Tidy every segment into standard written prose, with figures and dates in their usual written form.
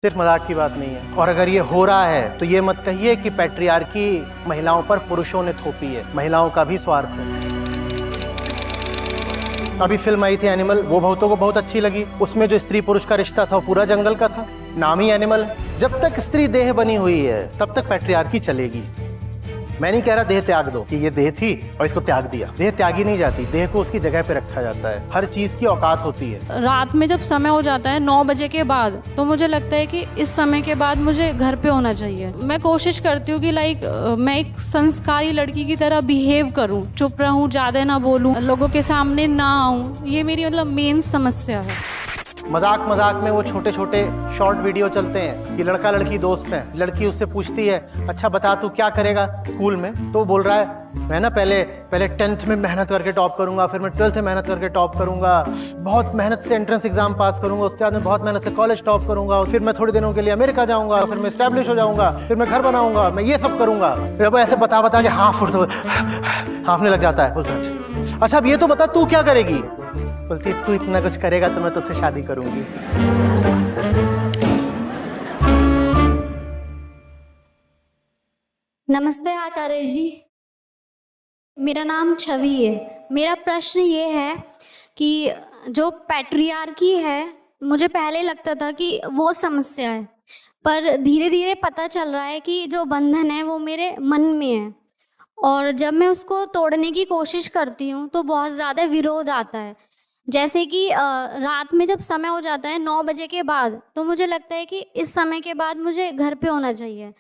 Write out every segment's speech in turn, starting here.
सिर्फ मजाक की बात नहीं है। और अगर ये हो रहा है तो ये मत कहिए कि पैट्रियार्की महिलाओं पर पुरुषों ने थोपी है, महिलाओं का भी स्वार्थ है। अभी फिल्म आई थी एनिमल, वो बहुतों को बहुत अच्छी लगी। उसमें जो स्त्री पुरुष का रिश्ता था वो पूरा जंगल का था, नाम ही एनिमल है। जब तक स्त्री देह बनी हुई है तब तक पैट्रियार्की चलेगी। मैं नहीं कह रहा देह त्याग दो, कि ये देह थी और इसको त्याग दिया। देह त्यागी नहीं जाती, देह को उसकी जगह पे रखा जाता है। हर चीज की औकात होती है। रात में जब समय हो जाता है 9 बजे के बाद, तो मुझे लगता है कि इस समय के बाद मुझे घर पे होना चाहिए। मैं कोशिश करती हूँ कि मैं एक संस्कारी लड़की की तरह बिहेव करूँ, चुप रहूँ, ज्यादा ना बोलूँ, लोगों के सामने ना आऊँ। ये मेरी मेन समस्या है। मजाक मजाक में वो छोटे छोटे शॉर्ट वीडियो चलते हैं कि लड़का लड़की दोस्त हैं। लड़की उससे पूछती है, अच्छा बता तू क्या करेगा स्कूल में? तो बोल रहा है, मैं ना पहले 10th में मेहनत करके टॉप करूंगा, फिर मैं 12th में मेहनत करके टॉप करूंगा, बहुत मेहनत से एंट्रेंस एग्जाम पास करूंगा, उसके बाद मैं बहुत मेहनत से कॉलेज टॉप करूंगा, फिर मैं थोड़े दिनों के लिए अमेरिका जाऊंगा, फिर मैं स्टैब्लिश हो जाऊंगा, फिर मैं घर बनाऊंगा, मैं ये सब करूंगा। फिर वो ऐसे बता बता के हाफने लग जाता है। बोलता है, अच्छा अब ये तो बता तू क्या करेगी? बोलती तू इतना कुछ करेगा तो मैं तुझसे शादी करूंगी। नमस्ते आचार्य जी, मेरा नाम छवि है। मेरा प्रश्न ये है कि जो पैट्रियार्की है, मुझे पहले लगता था कि वो समस्या है, पर धीरे धीरे पता चल रहा है कि जो बंधन है वो मेरे मन में है। और जब मैं उसको तोड़ने की कोशिश करती हूँ तो बहुत ज़्यादा विरोध आता है। जैसे कि रात में जब समय हो जाता है 9 बजे के बाद, तो मुझे लगता है कि इस समय के बाद मुझे घर पे होना चाहिए।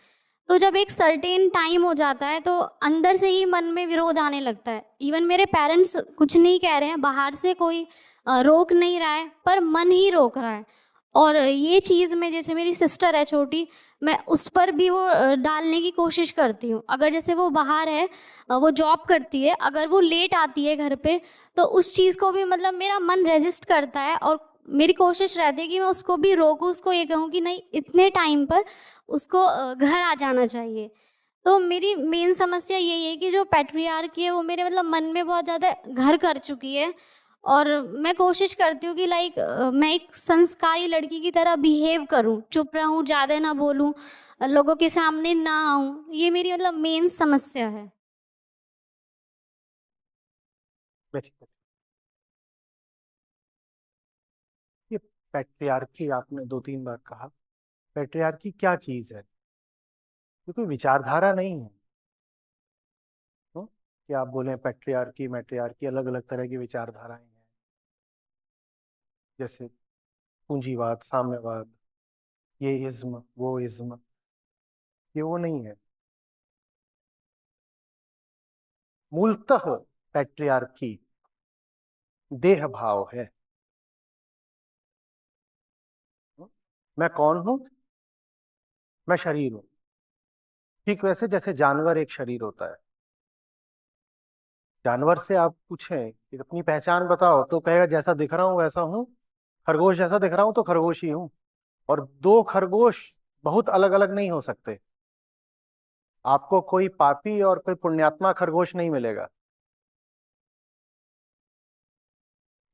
तो जब एक सर्टेन टाइम हो जाता है तो अंदर से ही मन में विरोध आने लगता है। इवन मेरे पेरेंट्स कुछ नहीं कह रहे हैं, बाहर से कोई रोक नहीं रहा है, पर मन ही रोक रहा है। और ये चीज़ में, जैसे मेरी सिस्टर है छोटी, मैं उस पर भी वो डालने की कोशिश करती हूँ। अगर जैसे वो बाहर है, वो जॉब करती है, अगर वो लेट आती है घर पे, तो उस चीज़ को भी मेरा मन रेजिस्ट करता है। और मेरी कोशिश रहती है कि मैं उसको भी रोकूँ, उसको ये कहूँ कि नहीं, इतने टाइम पर उसको घर आ जाना चाहिए। तो मेरी मेन समस्या यही है कि जो पैट्रियार्की है वो मेरे मन में बहुत ज़्यादा घर कर चुकी है। और मैं कोशिश करती हूँ कि मैं एक संस्कारी लड़की की तरह बिहेव करूँ, चुप रहूँ, ज़्यादा ना बोलूँ, लोगों के सामने ना आऊँ। ये मेरी मेन समस्या है। ये पैट्रियार्की आपने 2-3 बार कहा। पैट्रियार्की क्या चीज है? ये कोई विचारधारा नहीं है। कि आप बोले पैट्रियार्की मैट्रियार्की, अलग अलग तरह की विचारधाराएं हैं, जैसे पूंजीवाद, साम्यवाद, ये इज्म वो इज्म, ये वो नहीं है। मूलतः पैट्रियार्की देह भाव है। मैं कौन हूं? मैं शरीर हूं। ठीक वैसे जैसे जानवर एक शरीर होता है। जानवर से आप पूछें कि अपनी पहचान बताओ तो कहेगा जैसा दिख रहा हूं वैसा हूं। खरगोश जैसा दिख रहा हूं तो खरगोश ही हूं। और दो खरगोश बहुत अलग अलग नहीं हो सकते। आपको कोई पापी और कोई पुण्यात्मा खरगोश नहीं मिलेगा।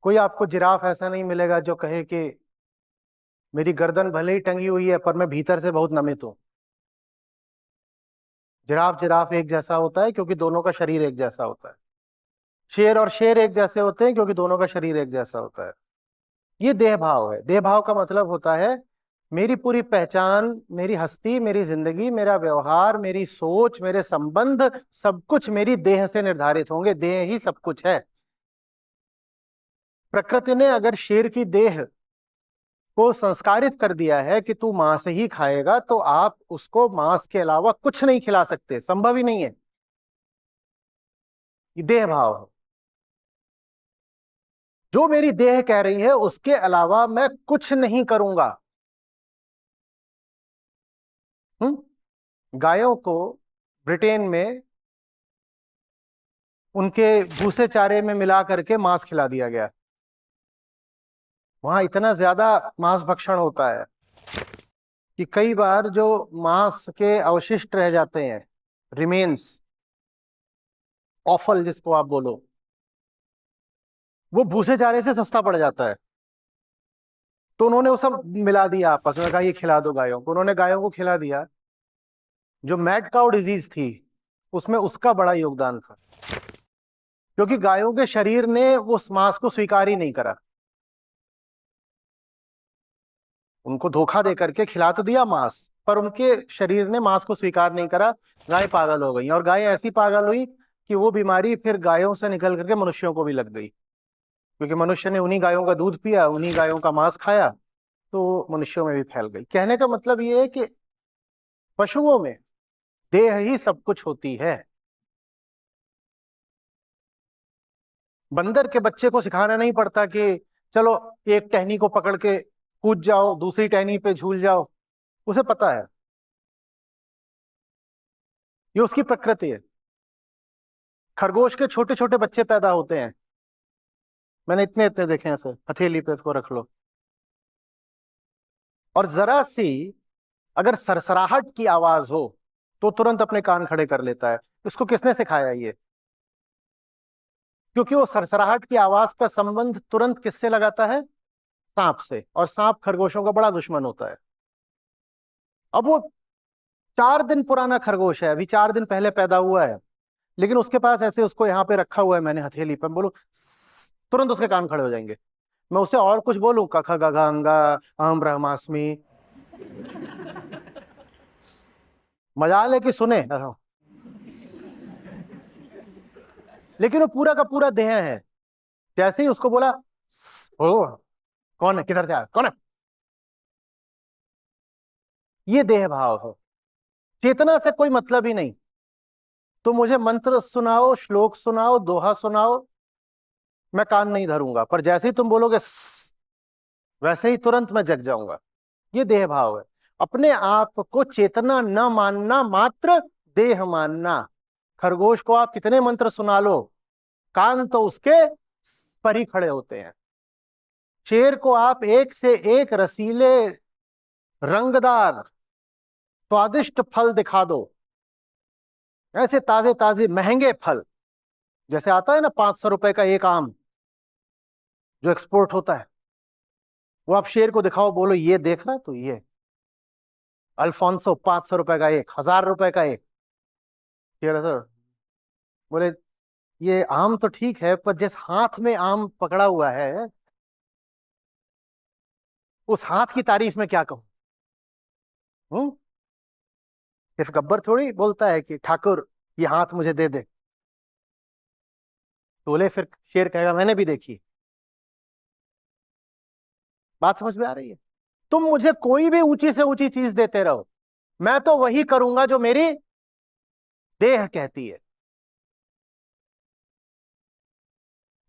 कोई आपको जिराफ ऐसा नहीं मिलेगा जो कहे कि मेरी गर्दन भले ही टंगी हुई है पर मैं भीतर से बहुत नमित हूं। जिराफ जिराफ एक जैसा होता है क्योंकि दोनों का शरीर एक जैसा होता है। शेर और शेर एक जैसे होते हैं क्योंकि दोनों का शरीर एक जैसा होता है। ये देह भाव है। देह भाव का मतलब होता है मेरी पूरी पहचान, मेरी हस्ती, मेरी जिंदगी, मेरा व्यवहार, मेरी सोच, मेरे संबंध, सब कुछ मेरी देह से निर्धारित होंगे। देह ही सब कुछ है। प्रकृति ने अगर शेर की देह को संस्कारित कर दिया है कि तू मांस ही खाएगा, तो आप उसको मांस के अलावा कुछ नहीं खिला सकते, संभव ही नहीं है। ये देह भाव है। जो मेरी देह कह रही है उसके अलावा मैं कुछ नहीं करूंगा। गायों को ब्रिटेन में उनके भूसे चारे में मिला करके मांस खिला दिया गया। वहां इतना ज्यादा मांस भक्षण होता है कि कई बार जो मांस के अवशिष्ट रह जाते हैं, रिमेन्स, ऑफल जिसको आप बोलो, वो भूसे चारे से सस्ता पड़ जाता है। तो उन्होंने वो सब मिला दिया आपस में, कहा ये खिला दो गायों को। उन्होंने गायों को खिला दिया। जो मैड काउ डिजीज थी उसमें उसका बड़ा योगदान था, क्योंकि गायों के शरीर ने वो मांस को स्वीकार ही नहीं करा। उनको धोखा दे करके खिला तो दिया मांस, पर उनके शरीर ने मांस को स्वीकार नहीं करा। गाय पागल हो गई, और गाय ऐसी पागल हुई कि वो बीमारी फिर गायों से निकल करके मनुष्यों को भी लग गई, क्योंकि मनुष्य ने उन्हीं गायों का दूध पिया, उन्हीं गायों का मांस खाया, तो मनुष्यों में भी फैल गई। कहने का मतलब ये है कि पशुओं में देह ही सब कुछ होती है। बंदर के बच्चे को सिखाना नहीं पड़ता कि चलो एक टहनी को पकड़ के कूद जाओ, दूसरी टहनी पे झूल जाओ, उसे पता है, ये उसकी प्रकृति है। खरगोश के छोटे छोटे बच्चे पैदा होते हैं, मैंने इतने इतने देखे हैं, ऐसे हथेली पे इसको रख लो, और जरा सी अगर सरसराहट की आवाज हो तो तुरंत अपने कान खड़े कर लेता है। इसको किसने सिखाया ये? क्योंकि वो सरसराहट की आवाज का संबंध तुरंत किससे लगाता है? सांप से, और सांप खरगोशों का बड़ा दुश्मन होता है। अब वो 4 दिन पुराना खरगोश है, अभी 4 दिन पहले पैदा हुआ है, लेकिन उसके पास ऐसे उसको यहाँ पे रखा हुआ है मैंने हथेली पे, बोलूं तुरंत उसके कान खड़े हो जाएंगे। मैं उसे और कुछ बोलूं, कख गघ अंगा अहम ब्रह्मास्मि, मजाल है कि सुने, लेकिन वो पूरा का पूरा देह है। जैसे ही उसको बोला, ओ कौन है, किधर से आया, कौन है, ये देह भाव है। चेतना से कोई मतलब ही नहीं। तो मुझे मंत्र सुनाओ, श्लोक सुनाओ, दोहा सुनाओ, मैं कान नहीं धरूंगा, पर जैसे ही तुम बोलोगे वैसे ही तुरंत मैं जग जाऊंगा। ये देह भाव है। अपने आप को चेतना न मानना, मात्र देह मानना। खरगोश को आप कितने मंत्र सुना लो, कान तो उसके पर ही खड़े होते हैं। शेर को आप एक से एक रसीले, रंगदार, स्वादिष्ट फल दिखा दो, ऐसे ताजे ताजे महंगे फल, जैसे आता है ना 500 रुपए का एक आम जो एक्सपोर्ट होता है, वो आप शेर को दिखाओ, बोलो ये देख रहा है, तो ये अल्फोंसो 500 रुपए का एक, 1000 रुपए का एक। शेर सर बोले ये आम तो ठीक है, पर जिस हाथ में आम पकड़ा हुआ है उस हाथ की तारीफ में क्या कहूं। सिर्फ गब्बर थोड़ी बोलता है कि ठाकुर ये हाथ मुझे दे दे। बोले फिर शेर कहेगा मैंने भी देखी। बात समझ में आ रही है? तुम मुझे कोई भी ऊंची से ऊंची चीज देते रहो, मैं तो वही करूंगा जो मेरी देह कहती है।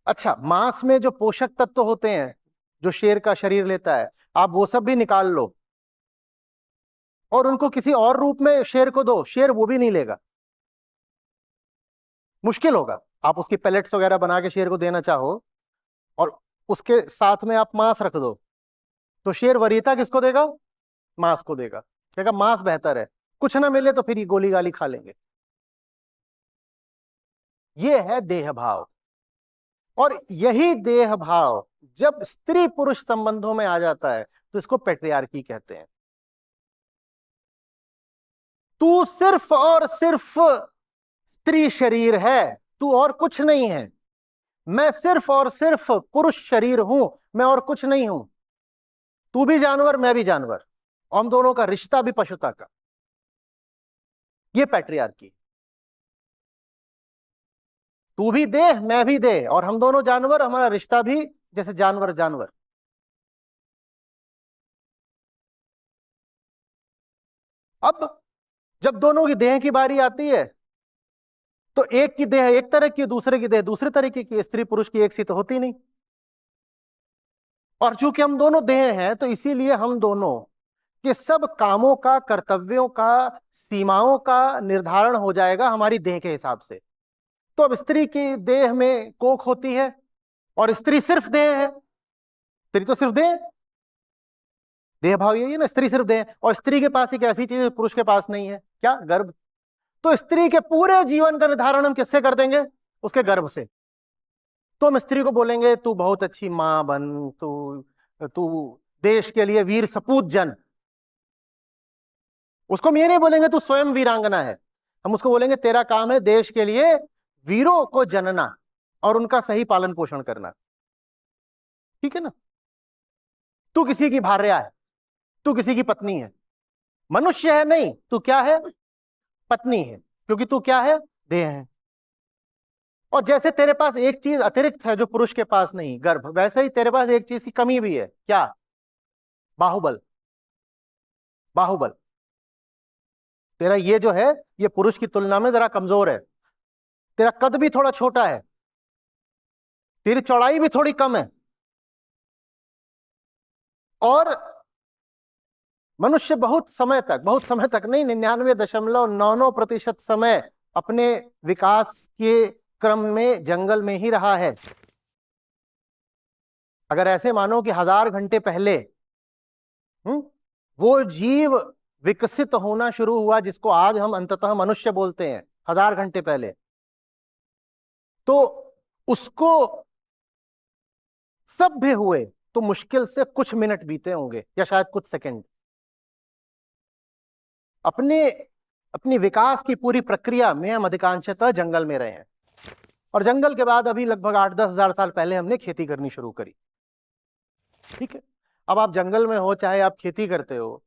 अच्छा, मांस में जो पोषक तत्व होते हैं जो शेर का शरीर लेता है, आप वो सब भी निकाल लो और उनको किसी और रूप में शेर को दो, शेर वो भी नहीं लेगा, मुश्किल होगा। आप उसकी पेलेट्स वगैरह बना के शेर को देना चाहो और उसके साथ में आप मांस रख दो, तो शेर वरीयता किसको देगा? मांस को देगा। कहेगा मांस बेहतर है, कुछ ना मिले तो फिर ये गोली गाली खा लेंगे। ये है देह भाव। और यही देह भाव जब स्त्री पुरुष संबंधों में आ जाता है तो इसको पैट्रियार्की कहते हैं। तू सिर्फ और सिर्फ स्त्री शरीर है, तू और कुछ नहीं है। मैं सिर्फ और सिर्फ पुरुष शरीर हूं, मैं और कुछ नहीं हूं। तू भी जानवर, मैं भी जानवर, और हम दोनों का रिश्ता भी पशुता का। ये पैट्रियार्की। तू भी देह, मैं भी देह, और हम दोनों जानवर, हमारा रिश्ता भी जैसे जानवर जानवर। अब जब दोनों की देह की बारी आती है तो एक की देह एक तरह की, दूसरे की देह दूसरे तरीके की। स्त्री पुरुष की एक सी तो होती नहीं। और चूंकि हम दोनों देह हैं तो इसीलिए हम दोनों के सब कामों का, कर्तव्यों का, सीमाओं का निर्धारण हो जाएगा हमारी देह के हिसाब से। तो अब स्त्री की देह में कोख होती है और स्त्री सिर्फ देह है। स्त्री तो सिर्फ देह, देह भाव यही है ना, स्त्री सिर्फ देह। और स्त्री के पास एक ऐसी चीज पुरुष के पास नहीं है, क्या? गर्भ। तो स्त्री के पूरे जीवन का निर्धारण हम किससे कर देंगे? उसके गर्भ से। तो हम स्त्री को बोलेंगे तू बहुत अच्छी मां बन, तू तू देश के लिए वीर सपूत जन। उसको हम ये नहीं बोलेंगे तू स्वयं वीरांगना है, हम उसको बोलेंगे तेरा काम है देश के लिए वीरों को जनना और उनका सही पालन पोषण करना। ठीक है ना? तू किसी की भार्या है, तू किसी की पत्नी है, मनुष्य है नहीं, तू क्या है? पत्नी है, क्योंकि तू क्या है? देह है। और जैसे तेरे पास एक चीज अतिरिक्त है जो पुरुष के पास नहीं, गर्भ, वैसे ही तेरे पास एक चीज की कमी भी है। क्या? बाहुबल। बाहुबल तेरा ये जो है ये पुरुष की तुलना में जरा कमजोर है। तेरा कद भी थोड़ा छोटा है, तेरी चौड़ाई भी थोड़ी कम है, और मनुष्य बहुत समय तक नहीं, 99.99% समय अपने विकास के क्रम में जंगल में ही रहा है। अगर ऐसे मानो कि 1000 घंटे पहले वो जीव विकसित होना शुरू हुआ जिसको आज हम अंततः मनुष्य बोलते हैं, 1000 घंटे पहले, तो उसको सभ्य हुए तो मुश्किल से कुछ मिनट बीते होंगे या शायद कुछ सेकंड। अपनी विकास की पूरी प्रक्रिया में हम अधिकांशतः जंगल में रहे हैं, और जंगल के बाद अभी लगभग 8-10 हजार साल पहले हमने खेती करनी शुरू करी। ठीक है? अब आप जंगल में हो चाहे आप खेती करते हो,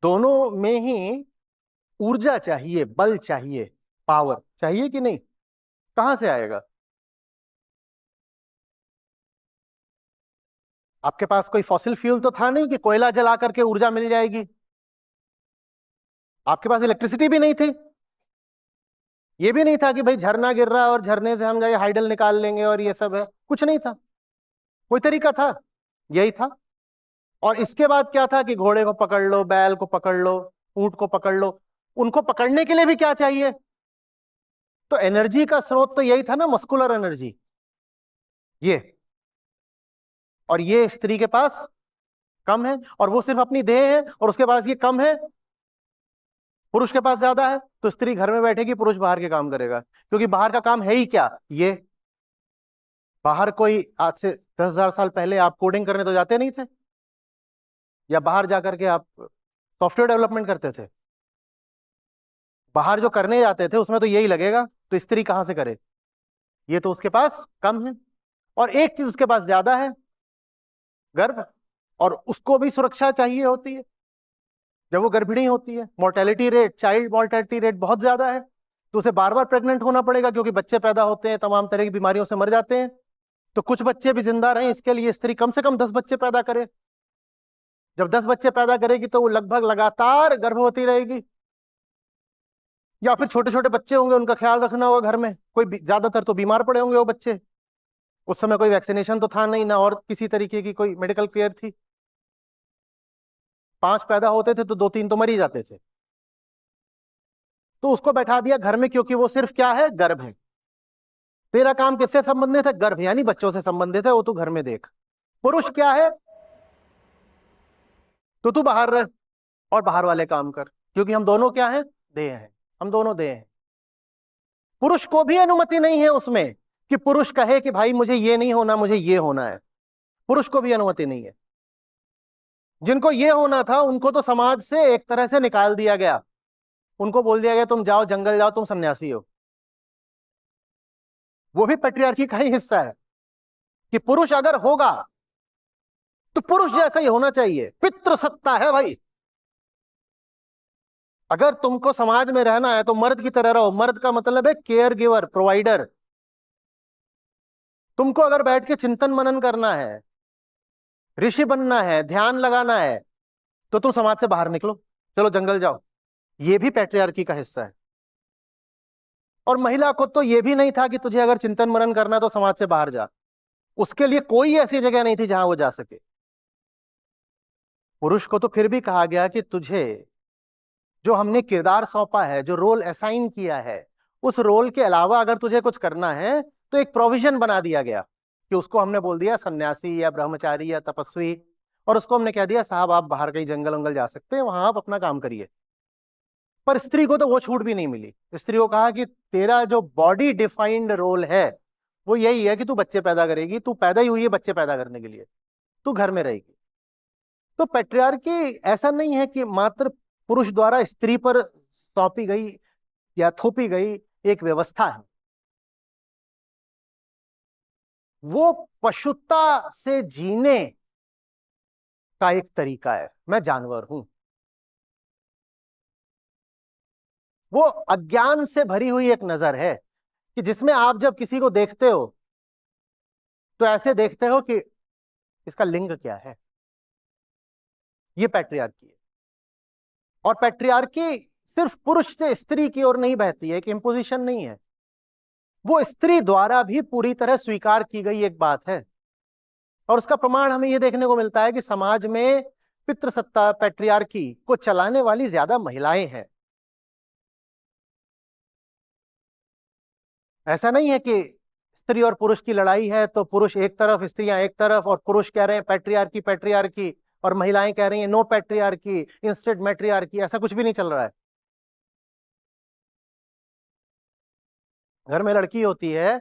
दोनों में ही ऊर्जा चाहिए, बल चाहिए, पावर चाहिए कि नहीं? कहां से आएगा? आपके पास कोई फॉसिल फ्यूल तो था नहीं कि कोयला जला करके ऊर्जा मिल जाएगी। आपके पास इलेक्ट्रिसिटी भी नहीं थी, ये भी नहीं था कि भाई झरना गिर रहा है और झरने से हम जाए हाइडल निकाल लेंगे और ये सब है, कुछ नहीं था। कोई तरीका था? यही था। और इसके बाद क्या था कि घोड़े को पकड़ लो, बैल को पकड़ लो, ऊंट को पकड़ लो। उनको पकड़ने के लिए भी क्या चाहिए? तो एनर्जी का स्रोत तो यही था ना, मस्कुलर एनर्जी। ये और ये स्त्री के पास कम है, और वो सिर्फ अपनी देह है, और उसके पास ये कम है, पुरुष के पास ज्यादा है। तो स्त्री घर में बैठेगी, पुरुष बाहर के काम करेगा, क्योंकि बाहर का काम है ही क्या? ये बाहर कोई आज से 10,000 साल पहले आप कोडिंग करने तो जाते नहीं थे, या बाहर जाकर के आप सॉफ्टवेयर डेवलपमेंट करते थे? बाहर जो करने जाते थे उसमें तो यही लगेगा, तो स्त्री कहां से करे? ये तो उसके पास कम है, और एक चीज उसके पास ज्यादा है, गर्भ, और उसको भी सुरक्षा चाहिए होती है जब वो गर्भिणी होती है। Mortality rate, child mortality rate बहुत ज्यादा है, तो उसे बार बार प्रेग्नेंट होना पड़ेगा, क्योंकि बच्चे पैदा होते हैं, तमाम तरह की बीमारियों से मर जाते हैं। तो कुछ बच्चे भी जिंदा रहें इसके लिए स्त्री कम से कम 10 बच्चे पैदा करे। जब 10 बच्चे पैदा करेगी तो वो लगभग लगातार गर्भवती रहेगी, या फिर छोटे छोटे बच्चे होंगे उनका ख्याल रखना होगा घर में। कोई ज्यादातर तो बीमार पड़े होंगे वो बच्चे। उस समय कोई वैक्सीनेशन तो था नहीं, ना और किसी तरीके की कोई मेडिकल केयर थी। 5 पैदा होते थे तो 2-3 तो मर ही जाते थे। तो उसको बैठा दिया घर में, क्योंकि वो सिर्फ क्या है? गर्भ है। तेरा काम किससे संबंधित है? गर्भ, यानी बच्चों से संबंधित है, वो तू घर में देख। पुरुष क्या है? तो तू बाहर रह और बाहर वाले काम कर, क्योंकि हम दोनों क्या हैं? देह हैं, हम दोनों देह हैं। पुरुष को भी अनुमति नहीं है उसमें कि पुरुष कहे कि भाई मुझे ये नहीं होना, मुझे ये होना है। पुरुष को भी अनुमति नहीं है। जिनको ये होना था उनको तो समाज से एक तरह से निकाल दिया गया, उनको बोल दिया गया तुम जाओ जंगल जाओ, तुम सन्यासी हो। वो भी पैट्रियार्की का ही हिस्सा है कि पुरुष अगर होगा तो पुरुष जैसा ही होना चाहिए, पितृसत्ता है भाई। अगर तुमको समाज में रहना है तो मर्द की तरह रहो। मर्द का मतलब है केयर गिवर, प्रोवाइडर। तुमको अगर बैठ के चिंतन मनन करना है, ऋषि बनना है, ध्यान लगाना है, तो तुम समाज से बाहर निकलो, चलो जंगल जाओ। ये भी पैट्रियार्की का हिस्सा है। और महिला को तो ये भी नहीं था कि तुझे अगर चिंतन मनन करना है तो समाज से बाहर जा, उसके लिए कोई ऐसी जगह नहीं थी जहां वो जा सके। पुरुष को तो फिर भी कहा गया कि तुझे जो हमने किरदार सौंपा है, जो रोल असाइन किया है, उस रोल के अलावा अगर तुझे कुछ करना है तो एक प्रोविजन बना दिया गया कि उसको हमने बोल दिया सन्यासी या ब्रह्मचारी या तपस्वी, और उसको हमने कह दिया साहब आप बाहर कहीं जंगल वंगल जा सकते हैं, वहां आप अपना काम करिए। पर स्त्री को तो वो छूट भी नहीं मिली। स्त्री को कहा कि तेरा जो बॉडी डिफाइंड रोल है वो यही है कि तू बच्चे पैदा करेगी, तू पैदा ही हुई है बच्चे पैदा करने के लिए। तू घर में रहेगी। तो पैट्रियार्की ऐसा नहीं है कि मात्र पुरुष द्वारा स्त्री पर सौंपी गई या थोपी गई एक व्यवस्था है। वो पशुता से जीने का एक तरीका है। मैं जानवर हूं। वो अज्ञान से भरी हुई एक नजर है कि जिसमें आप जब किसी को देखते हो तो ऐसे देखते हो कि इसका लिंग क्या है। ये पैट्रियार्की है। और पैट्रियार्की सिर्फ पुरुष से स्त्री की ओर नहीं बहती है, एक इम्पोजिशन नहीं है। वो स्त्री द्वारा भी पूरी तरह स्वीकार की गई एक बात है। और उसका प्रमाण हमें यह देखने को मिलता है कि समाज में पितृसत्ता पैट्रियार्की को चलाने वाली ज्यादा महिलाएं हैं। ऐसा नहीं है कि स्त्री और पुरुष की लड़ाई है तो पुरुष एक तरफ स्त्रियां एक तरफ, और पुरुष कह रहे हैं पैट्रियार्की पैट्रियार्की और महिलाएं कह रही हैं नो पैट्रियार्की इंस्टेड मैट्रियार्की। ऐसा कुछ भी नहीं चल रहा है। घर में लड़की होती है,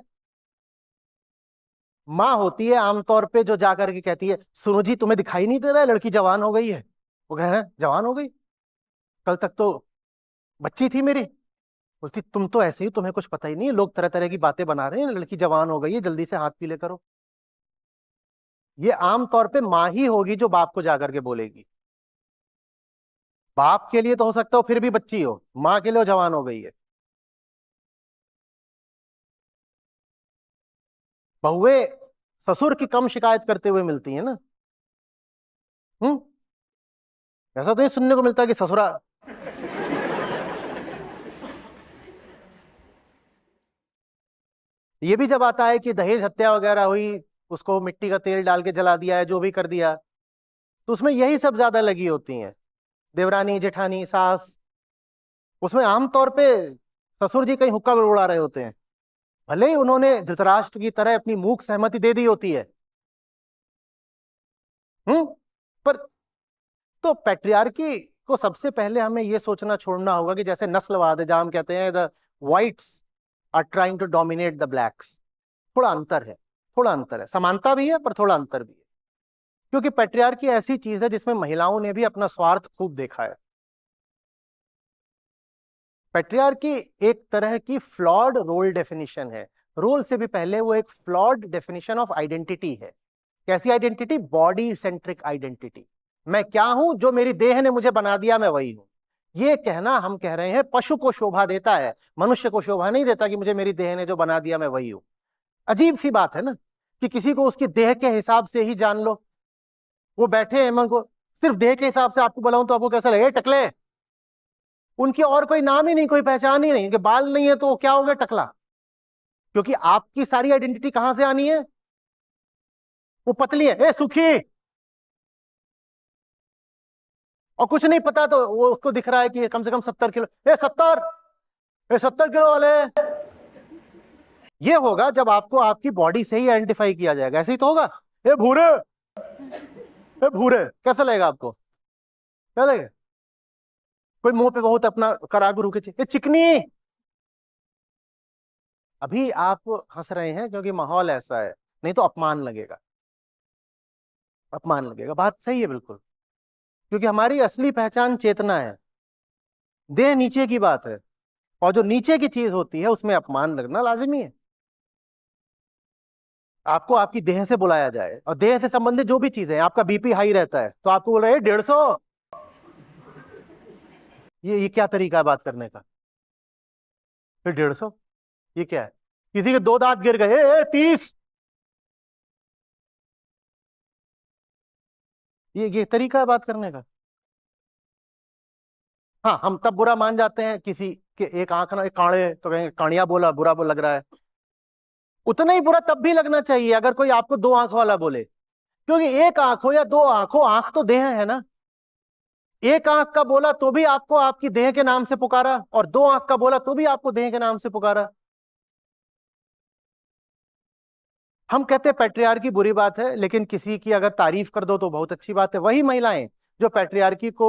माँ होती है आमतौर पे जो जाकर के कहती है सुनो जी तुम्हें दिखाई नहीं दे रहा है लड़की जवान हो गई है। वो कहे हैं जवान हो गई, कल तक तो बच्ची थी मेरी। बोलती तुम तो ऐसे ही, तुम्हें कुछ पता ही नहीं है, लोग तरह तरह की बातें बना रहे हैं, लड़की जवान हो गई है जल्दी से हाथ पीले करो। ये आमतौर पे माँ ही होगी जो बाप को जाकर के बोलेगी। बाप के लिए तो हो सकता हो फिर भी बच्ची हो, माँ के लिए वो जवान हो गई है। बहुएं ससुर की कम शिकायत करते हुए मिलती है ना। हम्म, ऐसा तो नहीं सुनने को मिलता कि ससुरा। ये भी जब आता है कि दहेज हत्या वगैरह हुई, उसको मिट्टी का तेल डाल के जला दिया है, जो भी कर दिया, तो उसमें यही सब ज्यादा लगी होती हैं, देवरानी जेठानी सास। उसमें आमतौर पे ससुर जी कहीं हुक्का उड़ा रहे होते हैं, भले ही उन्होंने धृतराष्ट्र की तरह अपनी मूक सहमति दे दी होती है। पर तो पैट्रियार्की को सबसे पहले हमें यह सोचना छोड़ना होगा कि जैसे नस्लवाद है जहां हम कहते हैं the whites are trying to dominate the blacks, थोड़ा अंतर है। थोड़ा अंतर है, समानता भी है पर थोड़ा अंतर भी है। क्योंकि पैट्रियार्की ऐसी चीज है जिसमें महिलाओं ने भी अपना स्वार्थ खूब देखा है। पैट्रियार्की एक तरह की फ्लॉड रोल डेफिनेशन है। रोल से भी पहले वो एक फ्लॉड डेफिनेशन ऑफ आइडेंटिटी है। कैसी आइडेंटिटी? Body centric identity. मैं क्या हूं, जो मेरी देह ने मुझे बना दिया मैं वही हूं। ये कहना हम कह रहे हैं पशु को शोभा देता है, मनुष्य को शोभा नहीं देता कि मुझे मेरी देह ने जो बना दिया मैं वही हूं। अजीब सी बात है ना कि किसी को उसकी देह के हिसाब से ही जान लो। वो बैठे हैं, मन को सिर्फ देह के हिसाब से आपको बुलाऊं तो आपको कैसा लगे? टकले। उनकी और कोई नाम ही नहीं, कोई पहचान ही नहीं, कि बाल नहीं है तो क्या हो गया? टकला। क्योंकि आपकी सारी आइडेंटिटी कहां से आनी है? वो पतली है, ए सुखी। और कुछ नहीं पता तो वो उसको दिख रहा है कि कम से कम 70 किलो, ए 70, ए 70 किलो वाले। ये होगा जब आपको आपकी बॉडी से ही आइडेंटिफाई किया जाएगा। ऐसे ही तो होगा। ए भूरे, ए भूरे, कैसा लगेगा आपको? क्या लगेगा? कोई मुंह पे बहुत अपना करागु रुके, ये चिकनी। अभी आप हंस रहे हैं क्योंकि माहौल ऐसा है, नहीं तो अपमान लगेगा। अपमान लगेगा, बात सही है बिल्कुल। क्योंकि हमारी असली पहचान चेतना है, देह नीचे की बात है, और जो नीचे की चीज होती है उसमें अपमान लगना लाजिमी है। आपको आपकी देह से बुलाया जाए, और देह से संबंधित जो भी चीजें, आपका बीपी हाई रहता है तो आपको बोल रहे हैं 150। ये क्या तरीका है बात करने का? फिर 150, ये क्या है? किसी के 2 दांत गिर गए, 30। ये तरीका है बात करने का? हाँ, हम तब बुरा मान जाते हैं किसी के एक आंख ना, एक काणे तो कहेंगे काणिया बोला, बुरा लग रहा है। उतना ही बुरा तब भी लगना चाहिए अगर कोई आपको 2 आंख वाला बोले। क्योंकि एक आंख हो या 2 आंख हो, आंख तो देह है ना। एक आंख का बोला तो भी आपको आपकी देह के नाम से पुकारा, और 2 आंख का बोला तो भी आपको देह के नाम से पुकारा। हम कहते हैं पैट्रियार्की बुरी बात है, लेकिन किसी की अगर तारीफ कर दो तो बहुत अच्छी बात है। वही महिलाएं जो पैट्रियार्की को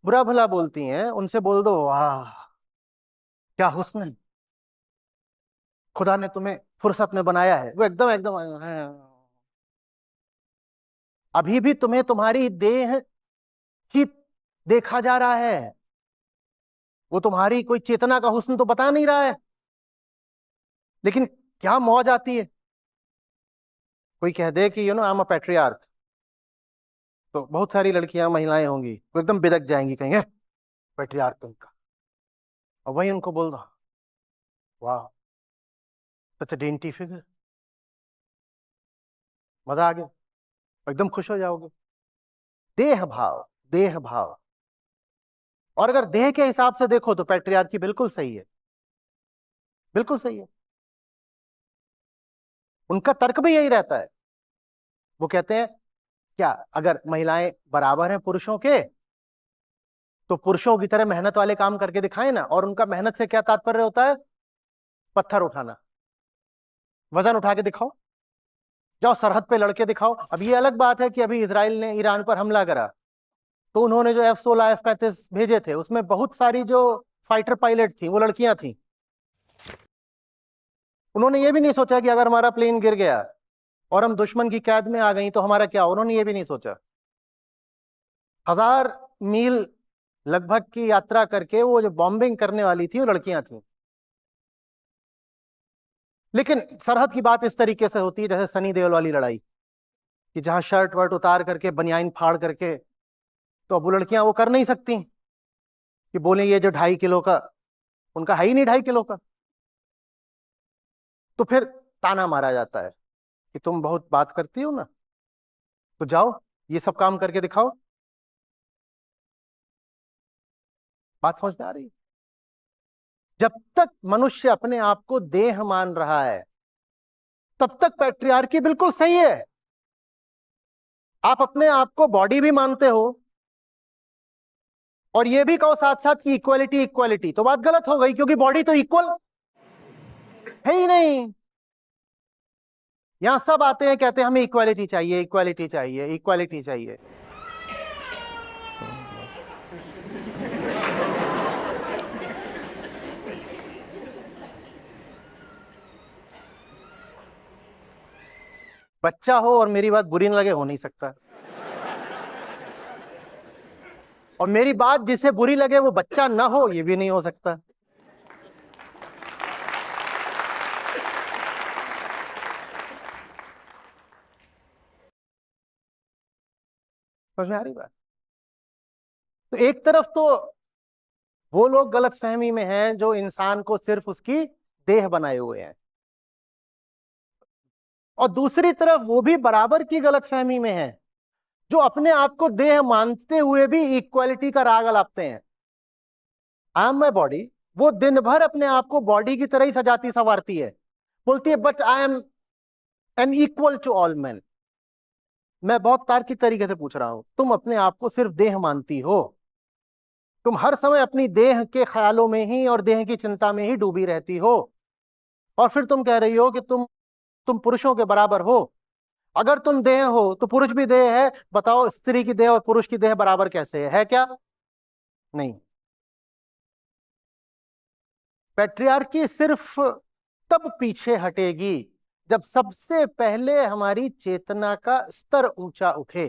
बुरा भला बोलती हैं, उनसे बोल दो वाह क्या हुस्न है, खुदा ने तुम्हें फुर्सत में बनाया है। वो एकदम एकदम अभी भी तुम्हें तुम्हारी देह ही देखा जा रहा है, वो तुम्हारी कोई चेतना का हुस्न तो बता नहीं रहा है। लेकिन क्या मौज आती है, कोई कह दे कि आई एम अ पैट्रियार्क, तो बहुत सारी लड़कियां महिलाएं होंगी वो एकदम बिदक जाएंगी, कहेंगे पैट्रियार्क का, और वही उनको बोल दो वाह सच अ डेंटी फिगर, मजा आ गया, एकदम खुश हो जाओगे। देह भाव, देह भाव। और अगर देह के हिसाब से देखो तो पैट्रियार्की बिल्कुल सही है, बिल्कुल सही है। उनका तर्क भी यही रहता है, वो कहते हैं क्या अगर महिलाएं बराबर हैं पुरुषों के तो पुरुषों की तरह मेहनत वाले काम करके दिखाएं ना। और उनका मेहनत से क्या तात्पर्य होता है? पत्थर उठाना, वजन उठा के दिखाओ, जाओ सरहद पे लड़के दिखाओ। अब ये अलग बात है कि अभी इजराइल ने ईरान पर हमला करा तो उन्होंने जो F-16 F-35 भेजे थे उसमें बहुत सारी जो फाइटर पायलट थी वो लड़कियां थी। उन्होंने ये भी नहीं सोचा कि अगर हमारा प्लेन गिर गया और हम दुश्मन की कैद में आ गई तो हमारा क्या, उन्होंने ये भी नहीं सोचा। 1000 मील लगभग की यात्रा करके वो जो बॉम्बिंग करने वाली थी वो लड़कियां थी। लेकिन सरहद की बात इस तरीके से होती है जैसे सनी देओल वाली लड़ाई, कि जहां शर्ट वर्ट उतार करके बनियाइन फाड़ करके, तो अब वो लड़कियां वो कर नहीं सकती कि बोले ये जो 2.5 किलो का, उनका है ही नहीं 2.5 किलो का। तो फिर ताना मारा जाता है कि तुम बहुत बात करती हो ना, तो जाओ ये सब काम करके दिखाओ। बात समझ में आ रही है? जब तक मनुष्य अपने आप को देह मान रहा है तब तक पैट्रियार्की बिल्कुल सही है। आप अपने आप को बॉडी भी मानते हो और ये भी कहो साथ साथ कि इक्वालिटी इक्वालिटी, तो बात गलत हो गई, क्योंकि बॉडी तो इक्वल है ही नहीं। यहां सब आते हैं कहते हैं हमें इक्वालिटी चाहिए, इक्वालिटी चाहिए, इक्वालिटी चाहिए। बच्चा हो और मेरी बात बुरी न लगे, हो नहीं सकता। और मेरी बात जिसे बुरी लगे वो बच्चा ना हो, ये भी नहीं हो सकता। समझ में आ रही बात? तो एक तरफ तो वो लोग गलत फहमी में हैं जो इंसान को सिर्फ उसकी देह बनाए हुए हैं, और दूसरी तरफ वो भी बराबर की गलत फहमी में है जो अपने आप को देह मानते हुए भी इक्वालिटी का राग अलापते हैं। आई एम माई बॉडी, वो दिन भर अपने आप को बॉडी की तरह ही सजाती संवारती है, बोलती है but I am equal to all man. मैं बहुत तार्किक तरीके से पूछ रहा हूं, तुम अपने आप को सिर्फ देह मानती हो, तुम हर समय अपनी देह के ख्यालों में ही और देह की चिंता में ही डूबी रहती हो, और फिर तुम कह रही हो कि तुम पुरुषों के बराबर हो। अगर तुम देह हो तो पुरुष भी देह है। बताओ स्त्री की देह और पुरुष की देह बराबर कैसे है क्या? नहीं। पैट्रियार्की सिर्फ तब पीछे हटेगी जब सबसे पहले हमारी चेतना का स्तर ऊंचा उठे।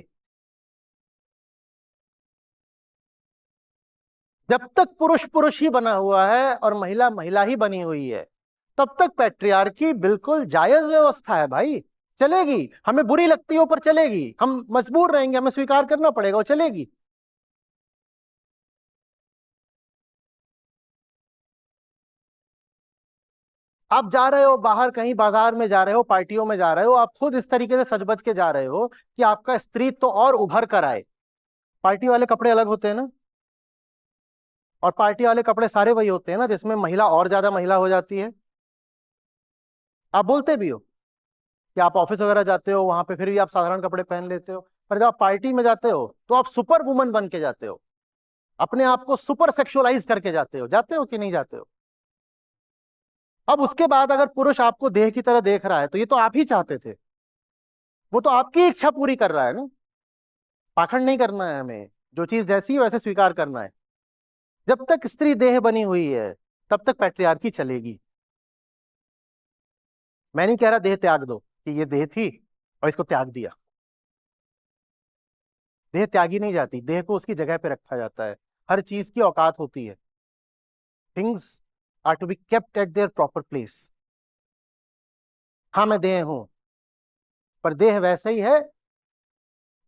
जब तक पुरुष पुरुष ही बना हुआ है और महिला महिला ही बनी हुई है तब तक पैट्रियार्की बिल्कुल जायज व्यवस्था है भाई, चलेगी। हमें बुरी लगती हो पर चलेगी, हम मजबूर रहेंगे, हमें स्वीकार करना पड़ेगा, वो चलेगी। आप जा रहे हो बाहर कहीं बाजार में जा रहे हो, पार्टियों में जा रहे हो, आप खुद इस तरीके से सज बज के जा रहे हो कि आपका स्त्रीत्व तो और उभर कर आए। पार्टी वाले कपड़े अलग होते हैं ना, और पार्टी वाले कपड़े सारे वही होते हैं ना जिसमें महिला और ज्यादा महिला हो जाती है। आप बोलते भी हो कि आप ऑफिस वगैरह जाते हो, वहां पे फिर भी आप साधारण कपड़े पहन लेते हो, पर जब आप पार्टी में जाते हो तो आप सुपर वुमन बन के जाते हो, अपने आप को सुपर सेक्सुअलाइज करके जाते हो कि नहीं जाते हो? अब उसके बाद अगर पुरुष आपको देह की तरह देख रहा है तो ये तो आप ही चाहते थे, वो तो आपकी इच्छा पूरी कर रहा है ना। पाखंड नहीं करना है हमें, जो चीज जैसी है वैसे स्वीकार करना है। जब तक स्त्री देह बनी हुई है तब तक पैट्रियार्की चलेगी। मैं नहीं कह रहा देह त्याग दो, कि ये देह थी और इसको त्याग दिया, देह त्यागी नहीं जाती, देह को उसकी जगह पे रखा जाता है। हर चीज की औकात होती है। Things are to be kept at their proper place. हाँ मैं देह हूं, पर देह वैसे ही है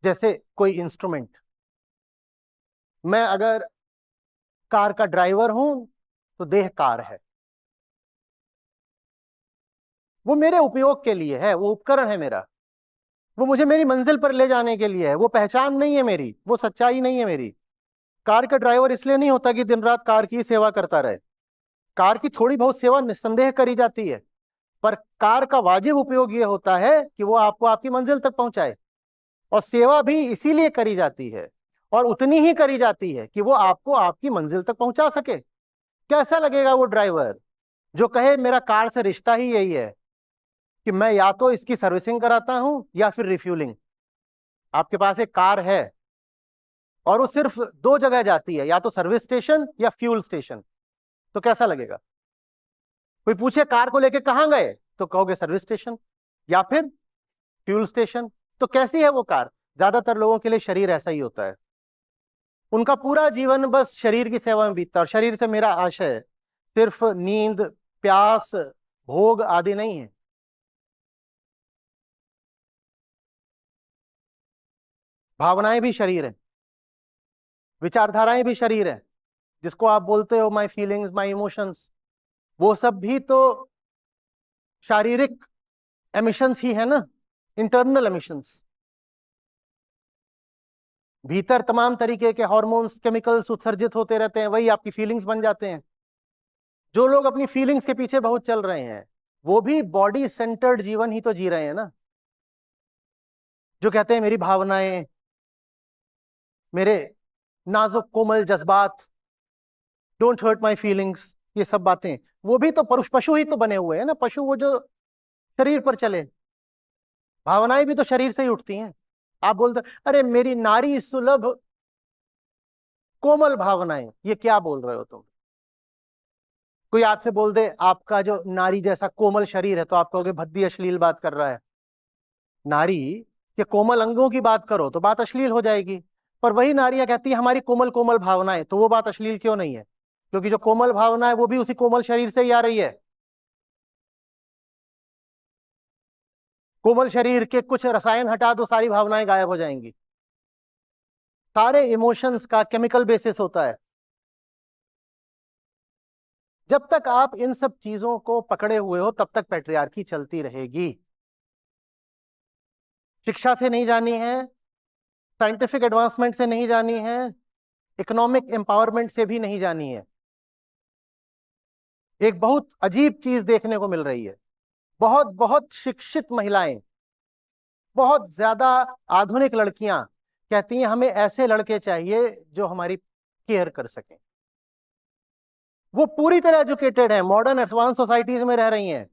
जैसे कोई इंस्ट्रूमेंट। मैं अगर कार का ड्राइवर हूं तो देह कार है, वो मेरे उपयोग के लिए है, वो उपकरण है मेरा, वो मुझे मेरी मंजिल पर ले जाने के लिए है, वो पहचान नहीं है मेरी, वो सच्चाई नहीं है मेरी। कार का ड्राइवर इसलिए नहीं होता कि दिन रात कार की सेवा करता रहे। कार की थोड़ी बहुत सेवा निस्संदेह करी जाती है, पर कार का वाजिब उपयोग यह होता है कि वो आपको आपकी मंजिल तक पहुंचाए। और सेवा भी इसीलिए करी जाती है, और उतनी ही करी जाती है कि वो आपको आपकी मंजिल तक पहुंचा सके। कैसा लगेगा वो ड्राइवर जो कहे मेरा कार से रिश्ता ही यही है कि मैं या तो इसकी सर्विसिंग कराता हूं या फिर रिफ्यूलिंग। आपके पास एक कार है और वो सिर्फ दो जगह जाती है, या तो सर्विस स्टेशन या फ्यूल स्टेशन, तो कैसा लगेगा? कोई पूछे कार को लेके कहां गए, तो कहोगे सर्विस स्टेशन या फिर फ्यूल स्टेशन। तो कैसी है वो कार? ज्यादातर लोगों के लिए शरीर ऐसा ही होता है। उनका पूरा जीवन बस शरीर की सेवा में बीतता है। और शरीर से मेरा आशय सिर्फ नींद, प्यास, भोग आदि नहीं है। भावनाएं भी शरीर है, विचारधाराएं भी शरीर है, जिसको आप बोलते हो माई फीलिंग्स, माई इमोशंस, वो सब भी तो शारीरिक एमिशंस ही है ना, इंटरनल एमिशंस। भीतर तमाम तरीके के हार्मोन्स, केमिकल्स उत्सर्जित होते रहते हैं, वही आपकी फीलिंग्स बन जाते हैं। जो लोग अपनी फीलिंग्स के पीछे बहुत चल रहे हैं वो भी बॉडी सेंटर्ड जीवन ही तो जी रहे हैं ना। जो कहते हैं मेरी भावनाएं, मेरे नाजुक कोमल जज्बात, डोंट हर्ट माई फीलिंग्स, ये सब बातें, वो भी तो पशु ही तो बने हुए हैं ना। पशु वो जो शरीर पर चले, भावनाएं भी तो शरीर से ही उठती हैं। आप बोलते अरे मेरी नारी सुलभ कोमल भावनाएं, ये क्या बोल रहे हो तुम? कोई आपसे बोल दे आपका जो नारी जैसा कोमल शरीर है, तो आप कहोगे भद्दी अश्लील बात कर रहा है। नारी के कोमल अंगों की बात करो तो बात अश्लील हो जाएगी, पर वही नारियां कहती है हमारी कोमल कोमल भावनाएं, तो वो बात अश्लील क्यों नहीं है? क्योंकि जो कोमल भावना है वो भी उसी कोमल शरीर से ही आ रही है। कोमल शरीर के कुछ रसायन हटा दो, सारी भावनाएं गायब हो जाएंगी। सारे इमोशंस का केमिकल बेसिस होता है। जब तक आप इन सब चीजों को पकड़े हुए हो तब तक पैट्रियार्की चलती रहेगी। शिक्षा से नहीं जानी है, साइंटिफिक एडवांसमेंट से नहीं जानी है, इकोनॉमिक एम्पावरमेंट से भी नहीं जानी है। एक बहुत अजीब चीज देखने को मिल रही है। बहुत बहुत शिक्षित महिलाएं, बहुत ज्यादा आधुनिक लड़कियां कहती हैं हमें ऐसे लड़के चाहिए जो हमारी केयर कर सकें। वो पूरी तरह एजुकेटेड है, मॉडर्न एडवांस सोसाइटीज में रह रही हैं,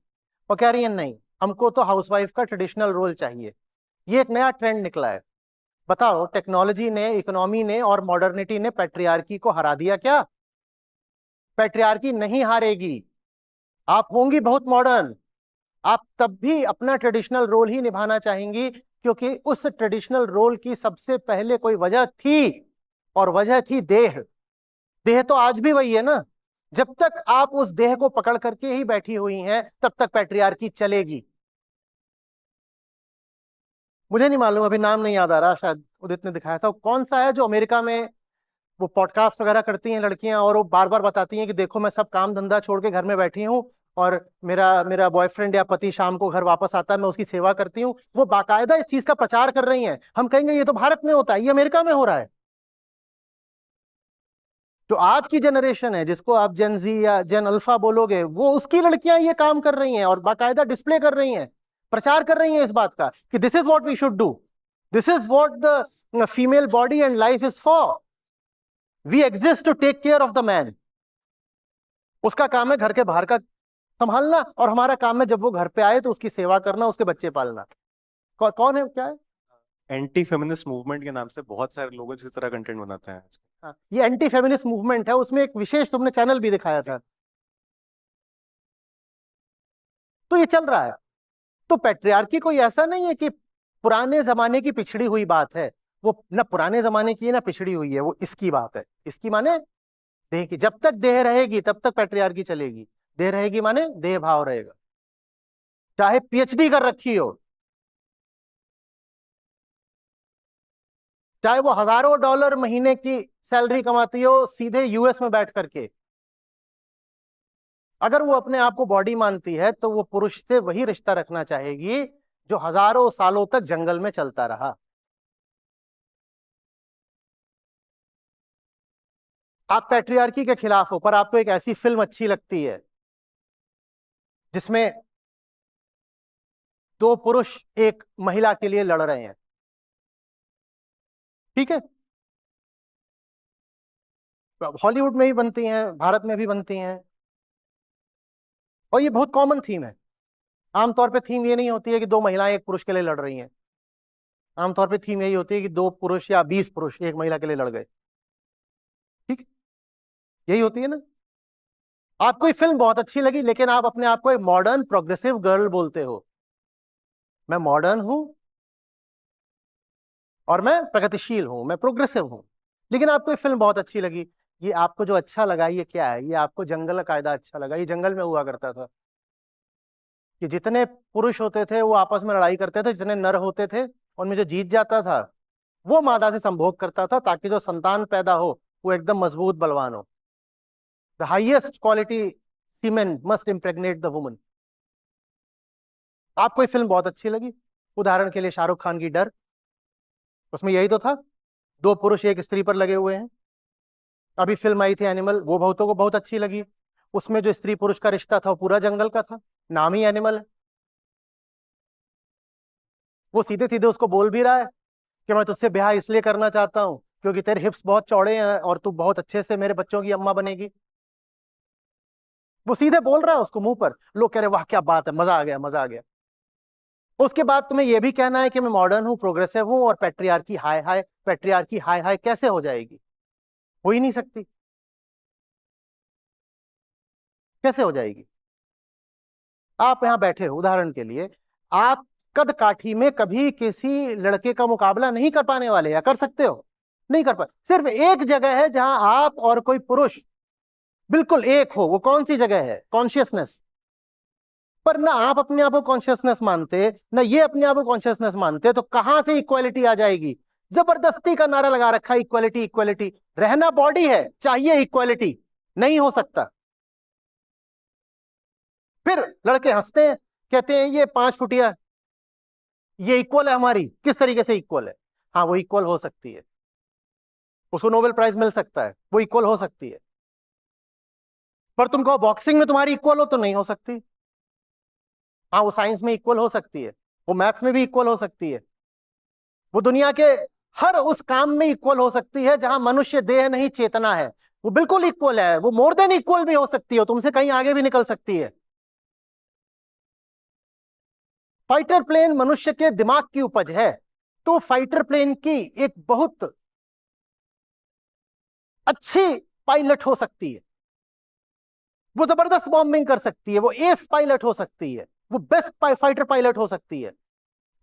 और कह रही हैं नहीं हमको तो हाउसवाइफ का ट्रेडिशनल रोल चाहिए। ये एक नया ट्रेंड निकला है। बताओ, टेक्नोलॉजी ने, इकोनॉमी ने और मॉडर्निटी ने पैट्रियार्की को हरा दिया क्या? पैट्रियार्की नहीं हारेगी। आप होंगी बहुत मॉडर्न, आप तब भी अपना ट्रेडिशनल रोल ही निभाना चाहेंगी, क्योंकि उस ट्रेडिशनल रोल की सबसे पहले कोई वजह थी, और वजह थी देह। देह तो आज भी वही है ना। जब तक आप उस देह को पकड़ करके ही बैठी हुई हैं तब तक पैट्रियार्की चलेगी। मुझे नहीं मालूम, अभी नाम नहीं याद आ रहा, शायद उदित ने दिखाया था। कौन सा है जो अमेरिका में वो पॉडकास्ट वगैरह करती हैं लड़कियां, और वो बार बार बताती हैं कि देखो मैं सब काम धंधा छोड़ के घर में बैठी हूँ, और मेरा मेरा बॉयफ्रेंड या पति शाम को घर वापस आता है, मैं उसकी सेवा करती हूँ। वो बाकायदा इस चीज का प्रचार कर रही हैं। हम कहेंगे ये तो भारत में होता है, ये अमेरिका में हो रहा है। जो आज की जनरेशन है, जिसको आप जेन जी या जेन अल्फा बोलोगे, वो उसकी लड़कियां ये काम कर रही हैं और बाकायदा डिस्प्ले कर रही हैं, प्रचार कर रही हैं इस बात का कि this is what we should do, this is what the female body and life is for. We exist to take care of the man. उसका काम है घर के बाहर का संभालना, और हमारा काम है जब वो घर पे आए तो उसकी सेवा करना, उसके बच्चे पालना। कौन है, क्या है? एंटी फेमिनिस्ट मूवमेंट के नाम से बहुत सारे लोग इसी तरह कंटेंट बनाते हैं आज। हाँ, ये एंटी फेमिनिस्ट मूवमेंट है, उसमें एक विशेष तुमने चैनल भी दिखाया था, तो ये चल रहा है। तो पैट्रियार्की कोई ऐसा नहीं है कि पुराने जमाने की पिछड़ी हुई बात है, वो ना पुराने जमाने की है ना पिछड़ी हुई है, वो इसकी बात है। इसकी माने देह की, जब तक देह रहेगी तब तक पैट्रियार्की चलेगी। देह रहेगी माने देह भाव रहेगा, चाहे पीएचडी कर रखी हो, चाहे वो हजारों डॉलर महीने की सैलरी कमाती हो सीधे यूएस में बैठ करके, अगर वो अपने आप को बॉडी मानती है तो वो पुरुष से वही रिश्ता रखना चाहेगी जो हजारों सालों तक जंगल में चलता रहा। आप पैट्रियार्की के खिलाफ हो, पर आपको एक ऐसी फिल्म अच्छी लगती है जिसमें दो पुरुष एक महिला के लिए लड़ रहे हैं, ठीक है, हॉलीवुड में भी बनती हैं, भारत में भी बनती हैं, और ये बहुत कॉमन थीम है। आमतौर पे थीम ये नहीं होती है कि दो महिलाएं एक पुरुष के लिए लड़ रही हैं, आमतौर पे थीम यही होती है कि दो पुरुष या 20 पुरुष एक महिला के लिए लड़ गए, ठीक, यही होती है ना। आपको ये फिल्म बहुत अच्छी लगी, लेकिन आप अपने आप को एक मॉडर्न प्रोग्रेसिव गर्ल बोलते हो। मैं मॉडर्न हूं और मैं प्रगतिशील हूं, मैं प्रोग्रेसिव हूं, लेकिन आपको ये फिल्म बहुत अच्छी लगी। ये आपको जो अच्छा लगा ये क्या है? ये आपको जंगल का कायदा अच्छा लगा। ये जंगल में हुआ करता था कि जितने पुरुष होते थे वो आपस में लड़ाई करते थे, जितने नर होते थे उनमें जो जीत जाता था वो मादा से संभोग करता था, ताकि जो संतान पैदा हो वो एकदम मजबूत बलवान हो। The highest quality semen must impregnate the woman. आपको ये फिल्म बहुत अच्छी लगी। उदाहरण के लिए शाहरुख खान की डर, उसमें यही तो था, दो पुरुष एक स्त्री पर लगे हुए हैं। अभी फिल्म आई थी एनिमल, वो बहुतों को बहुत अच्छी लगी। उसमें जो स्त्री पुरुष का रिश्ता था वो पूरा जंगल का था, नाम ही एनिमल है। वो सीधे सीधे उसको बोल भी रहा है कि मैं तुझसे ब्याह इसलिए करना चाहता हूं क्योंकि तेरे हिप्स बहुत चौड़े हैं और तू बहुत अच्छे से मेरे बच्चों की अम्मा बनेगी। वो सीधे बोल रहा है उसको मुंह पर। लोग कह रहे वाह क्या बात है, मजा आ गया, मजा आ गया। उसके बाद तुम्हें यह भी कहना है कि मैं मॉडर्न हूं, प्रोग्रेसिव हूं और पैट्रियार्की हाय हाय। पैट्रियार्की हाय हाय कैसे हो जाएगी? हो ही नहीं सकती। कैसे हो जाएगी? आप यहां बैठे हो, उदाहरण के लिए आप कद काठी में कभी किसी लड़के का मुकाबला नहीं कर पाने वाले, या कर सकते हो? नहीं कर पाए। सिर्फ एक जगह है जहां आप और कोई पुरुष बिल्कुल एक हो, वो कौन सी जगह है? कॉन्शियसनेस। पर ना आप अपने आप को कॉन्शियसनेस मानते, ना ये अपने आप को कॉन्शियसनेस मानते, तो कहां से इक्वालिटी आ जाएगी? जबरदस्ती का नारा लगा रखा है इक्वालिटी इक्वालिटी। रहना बॉडी है, चाहिए इक्वालिटी, नहीं हो सकता। फिर लड़के हंसते हैं, कहते हैं ये 5 फुटिया ये इक्वल है हमारी। किस तरीके से इक्वल है? हाँ वो इक्वल हो सकती है, उसको नोबेल प्राइज मिल सकता है, वो इक्वल हो सकती है। पर तुम कहो बॉक्सिंग में तुम्हारी इक्वल हो, तो नहीं हो सकती। हाँ वो साइंस में इक्वल हो सकती है, वो मैथ्स में भी इक्वल हो सकती है, वो दुनिया के हर उस काम में इक्वल हो सकती है जहां मनुष्य देह नहीं चेतना है। वो बिल्कुल इक्वल है, वो मोर देन इक्वल भी हो सकती है, तुमसे कहीं आगे भी निकल सकती है। फाइटर प्लेन मनुष्य के दिमाग की उपज है, तो फाइटर प्लेन की एक बहुत अच्छी पायलट हो सकती है, वो जबरदस्त बॉम्बिंग कर सकती है, वो एस पायलट हो सकती है, वो बेस्ट फाइटर पायलट हो सकती है।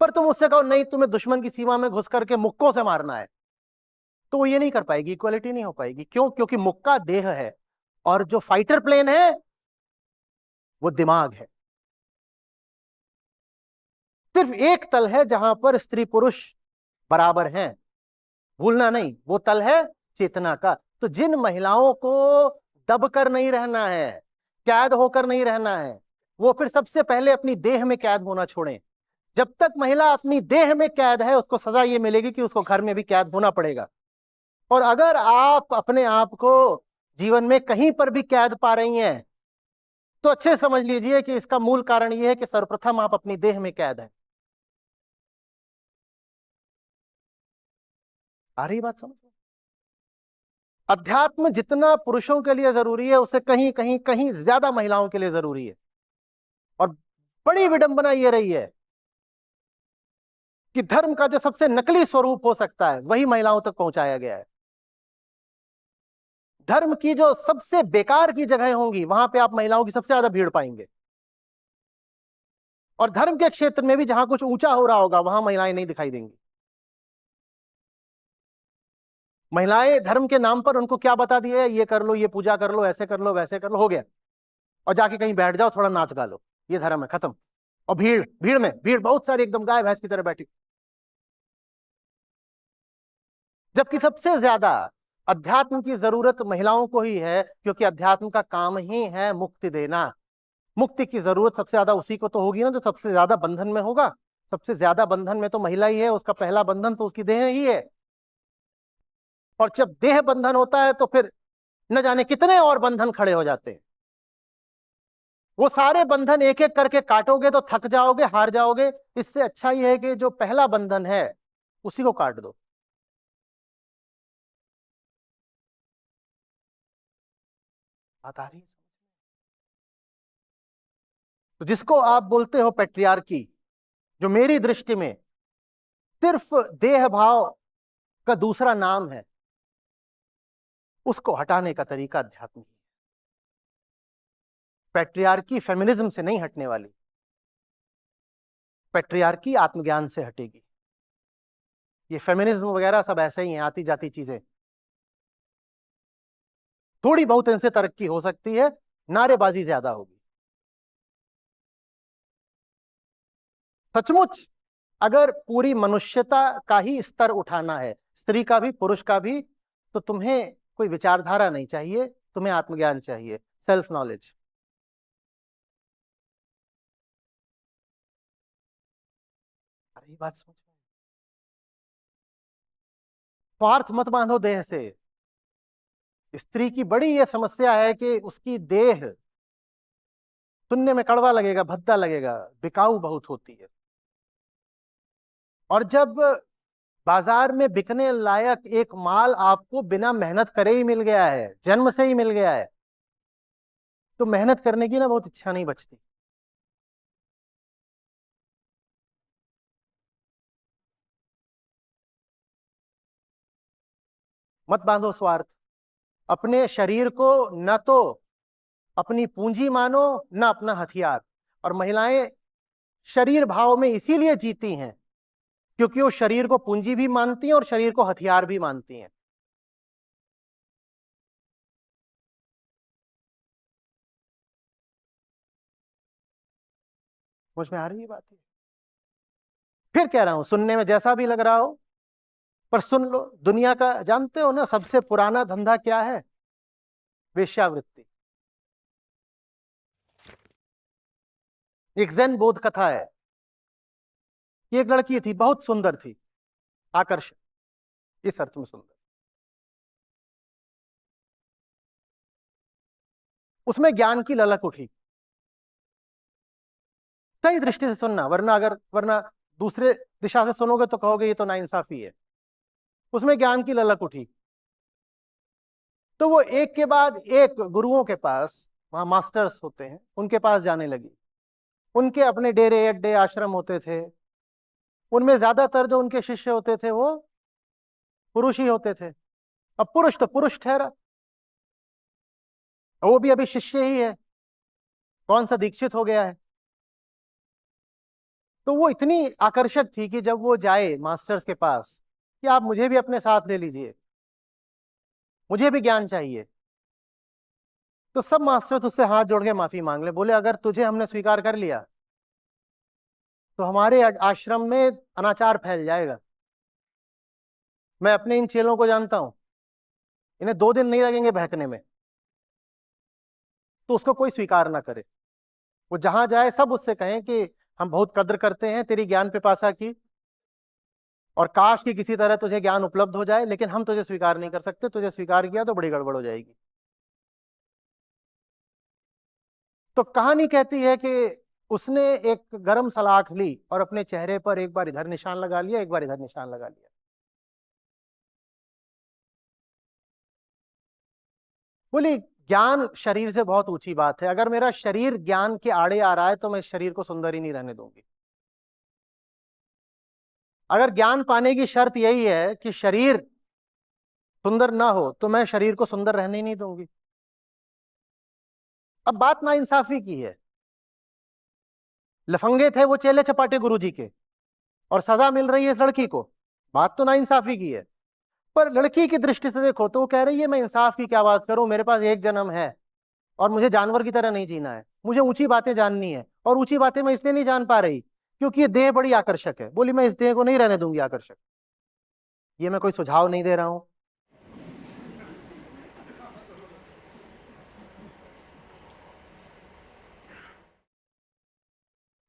पर तुम उससे कहो नहीं तुम्हें दुश्मन की सीमा में घुस करके मुक्कों से मारना है, तो वो ये नहीं कर पाएगी, इक्वालिटी नहीं हो पाएगी। क्यों? क्योंकि मुक्का देह है और जो फाइटर प्लेन है वो दिमाग है। सिर्फ एक तल है जहां पर स्त्री पुरुष बराबर हैं, भूलना नहीं, वो तल है चेतना का। तो जिन महिलाओं को दबकर नहीं रहना है, कैद होकर नहीं रहना है, वो फिर सबसे पहले अपनी देह में कैद होना छोड़ें। जब तक महिला अपनी देह में कैद है उसको सजा ये मिलेगी कि उसको घर में भी कैद होना पड़ेगा। और अगर आप अपने आप को जीवन में कहीं पर भी कैद पा रही हैं तो अच्छे समझ लीजिए कि इसका मूल कारण यह है कि सर्वप्रथम आप अपनी देह में कैद हैं। आ रही बात समझ? अध्यात्म जितना पुरुषों के लिए जरूरी है उससे कहीं कहीं कहीं ज्यादा महिलाओं के लिए जरूरी है। और बड़ी विडंबना ये रही है कि धर्म का जो सबसे नकली स्वरूप हो सकता है वही महिलाओं तक पहुंचाया गया है। धर्म की जो सबसे बेकार की जगह होंगी वहां पे आप महिलाओं की सबसे ज्यादा भीड़ पाएंगे, और धर्म के क्षेत्र में भी जहां कुछ ऊंचा हो रहा होगा वहां महिलाएं नहीं दिखाई देंगी। महिलाएं धर्म के नाम पर उनको क्या बता दिया है, ये कर लो, ये पूजा कर लो, ऐसे कर लो, वैसे कर लो, हो गया, और जाके कहीं बैठ जाओ, थोड़ा नाच गा लो, ये धर्म है, खत्म। और भीड़ भीड़ में भीड़ बहुत सारी एकदम गाय भैंस की तरह बैठी, जबकि सबसे ज्यादा अध्यात्म की जरूरत महिलाओं को ही है, क्योंकि अध्यात्म का काम ही है मुक्ति देना। मुक्ति की जरूरत सबसे ज्यादा उसी को तो होगी ना जो सबसे ज्यादा बंधन में होगा। सबसे ज्यादा बंधन में तो महिला ही है, उसका पहला बंधन तो उसकी देह ही है। और जब देह बंधन होता है तो फिर न जाने कितने और बंधन खड़े हो जाते हैं। वो सारे बंधन एक एक करके काटोगे तो थक जाओगे, हार जाओगे। इससे अच्छा ही है कि जो पहला बंधन है उसी को काट दो। बात आ रही है? तो जिसको आप बोलते हो पैट्रियार्की, जो मेरी दृष्टि में सिर्फ देह भाव का दूसरा नाम है, उसको हटाने का तरीका अध्यात्म ही है। पैट्रियार्की फेमिनिज्म से नहीं हटने वाली, पैट्रियार्की आत्मज्ञान से हटेगी। ये फेमिनिज्म वगैरह सब ऐसे ही हैं, आती जाती चीजें। थोड़ी बहुत इनसे तरक्की हो सकती है, नारेबाजी ज्यादा होगी। सचमुच अगर पूरी मनुष्यता का ही स्तर उठाना है, स्त्री का भी पुरुष का भी, तो तुम्हें कोई विचारधारा नहीं चाहिए, तुम्हें आत्मज्ञान चाहिए, सेल्फ नॉलेज। अरे ये बात समझ में, स्वार्थ मत बांधो देह से। स्त्री की बड़ी यह समस्या है कि उसकी देह सुनने में कड़वा लगेगा, भद्दा लगेगा, बिकाऊ बहुत होती है। और जब बाजार में बिकने लायक एक माल आपको बिना मेहनत करे ही मिल गया है, जन्म से ही मिल गया है, तो मेहनत करने की ना बहुत इच्छा नहीं बचती। मत बांधो स्वार्थ। अपने शरीर को न तो अपनी पूंजी मानो, न अपना हथियार। और महिलाएं शरीर भाव में इसीलिए जीती हैं क्योंकि वो शरीर को पूंजी भी मानती हैं और शरीर को हथियार भी मानती हैं। मुझ में आ रही है बात? फिर कह रहा हूं, सुनने में जैसा भी लग रहा हो, पर सुन लो। दुनिया का जानते हो ना सबसे पुराना धंधा क्या है? वेश्यावृत्ति। एक जैन बोध कथा है कि एक लड़की थी, बहुत सुंदर थी, आकर्षक, इस अर्थ में सुंदर। उसमें ज्ञान की ललक उठी। सही दृष्टि से सुनना, वरना दूसरे दिशा से सुनोगे तो कहोगे ये तो नाइंसाफी है। उसमें ज्ञान की ललक उठी तो वो एक के बाद एक गुरुओं के पास, वहां मास्टर्स होते हैं, उनके पास जाने लगी। उनके अपने डेरे अड्डे आश्रम होते थे, उनमें ज्यादातर जो उनके शिष्य होते थे वो पुरुष ही होते थे। अब पुरुष तो पुरुष ठहरा, वो भी अभी शिष्य ही है, कौन सा दीक्षित हो गया है। तो वो इतनी आकर्षक थी कि जब वो जाए मास्टर्स के पास कि आप मुझे भी अपने साथ ले लीजिए, मुझे भी ज्ञान चाहिए, तो सब मास्टर्स उससे हाथ जोड़ के माफी मांग ले। बोले अगर तुझे हमने स्वीकार कर लिया तो हमारे आश्रम में अनाचार फैल जाएगा। मैं अपने इन चेलों को जानता हूं, इन्हें 2 दिन नहीं लगेंगे बहकने में। तो उसको कोई स्वीकार ना करे, वो जहां जाए सब उससे कहें कि हम बहुत कद्र करते हैं तेरी ज्ञान पिपासा की, और काश कि किसी तरह तुझे ज्ञान उपलब्ध हो जाए, लेकिन हम तुझे स्वीकार नहीं कर सकते, तुझे स्वीकार किया तो बड़ी गड़बड़ हो जाएगी। तो कहानी कहती है कि उसने एक गरम सलाख ली और अपने चेहरे पर एक बार इधर निशान लगा लिया, एक बार इधर निशान लगा लिया। बोली ज्ञान शरीर से बहुत ऊंची बात है, अगर मेरा शरीर ज्ञान के आड़े आ रहा है तो मैं इस शरीर को सुंदर ही नहीं रहने दूंगी। अगर ज्ञान पाने की शर्त यही है कि शरीर सुंदर ना हो तो मैं शरीर को सुंदर रहने ही नहीं दूंगी। अब बात नाइंसाफी की है। लफंगे थे वो चेले चपाटे गुरुजी के और सजा मिल रही है इस लड़की को, बात तो नाइंसाफी की है। पर लड़की की दृष्टि से देखो तो वो कह रही है मैं इंसाफ की क्या बात करूं, मेरे पास एक जन्म है और मुझे जानवर की तरह नहीं जीना है, मुझे ऊंची बातें जाननी है। और ऊंची बातें मैं इसलिए नहीं जान पा रही क्योंकि ये देह बड़ी आकर्षक है। बोली मैं इस देह को नहीं रहने दूंगी आकर्षक। ये मैं कोई सुझाव नहीं दे रहा हूं,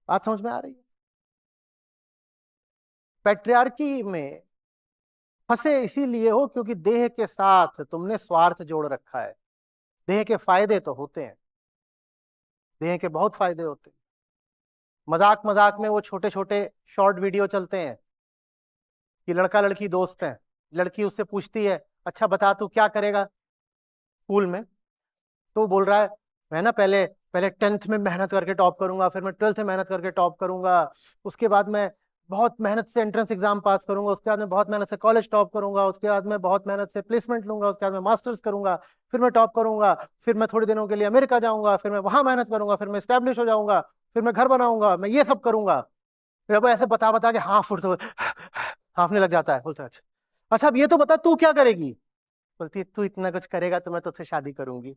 बात समझ में आ रही है? पैट्रियार्की में फंसे इसीलिए हो क्योंकि देह के साथ तुमने स्वार्थ जोड़ रखा है। देह के फायदे तो होते हैं, देह के बहुत फायदे होते हैं। मजाक मजाक में वो छोटे छोटे शॉर्ट वीडियो चलते हैं कि लड़का लड़की दोस्त हैं, लड़की उससे पूछती है अच्छा बता तू क्या करेगा स्कूल में। तो वो बोल रहा है मैं ना पहले पहले 10th में मेहनत करके टॉप करूंगा, फिर मैं 12th में मेहनत करके टॉप करूंगा, उसके बाद मैं बहुत मेहनत से एंट्रेंस एग्जाम पास करूंगा, उसके बाद मैं बहुत मेहनत से कॉलेज टॉप करूंगा, उसके बाद मैं बहुत मेहनत से प्लेसमेंट लूंगा, उसके बाद मैं मास्टर्स करूंगा, फिर मैं टॉप करूंगा, फिर मैं थोड़े दिनों के लिए अमेरिका जाऊंगा, फिर मैं वहां मेहनत करूंगा, फिर मैं स्टैब्लिश हो जाऊंगा, फिर मैं घर बनाऊंगा, मैं ये सब करूंगा। फिर अब ऐसे बता बता के हाँफने लग जाता है। बोलता है अच्छा अच्छा अब ये तो बता तू क्या करेगी। बोलती है तू इतना कुछ करेगा तो मैं तुझसे शादी करूंगी।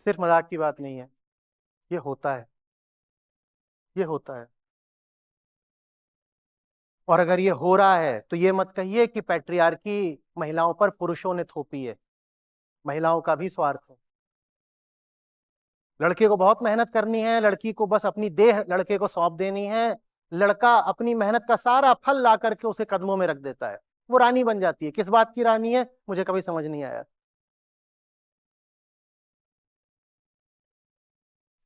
सिर्फ मजाक की बात नहीं है, ये होता है, ये होता है। और अगर ये हो रहा है तो ये मत कहिए कि पैट्रियार्की महिलाओं पर पुरुषों ने थोपी है, महिलाओं का भी स्वार्थ है। लड़के को बहुत मेहनत करनी है, लड़की को बस अपनी देह लड़के को सौंप देनी है, लड़का अपनी मेहनत का सारा फल ला करके उसे कदमों में रख देता है, वो रानी बन जाती है। किस बात की रानी है मुझे कभी समझ नहीं आया।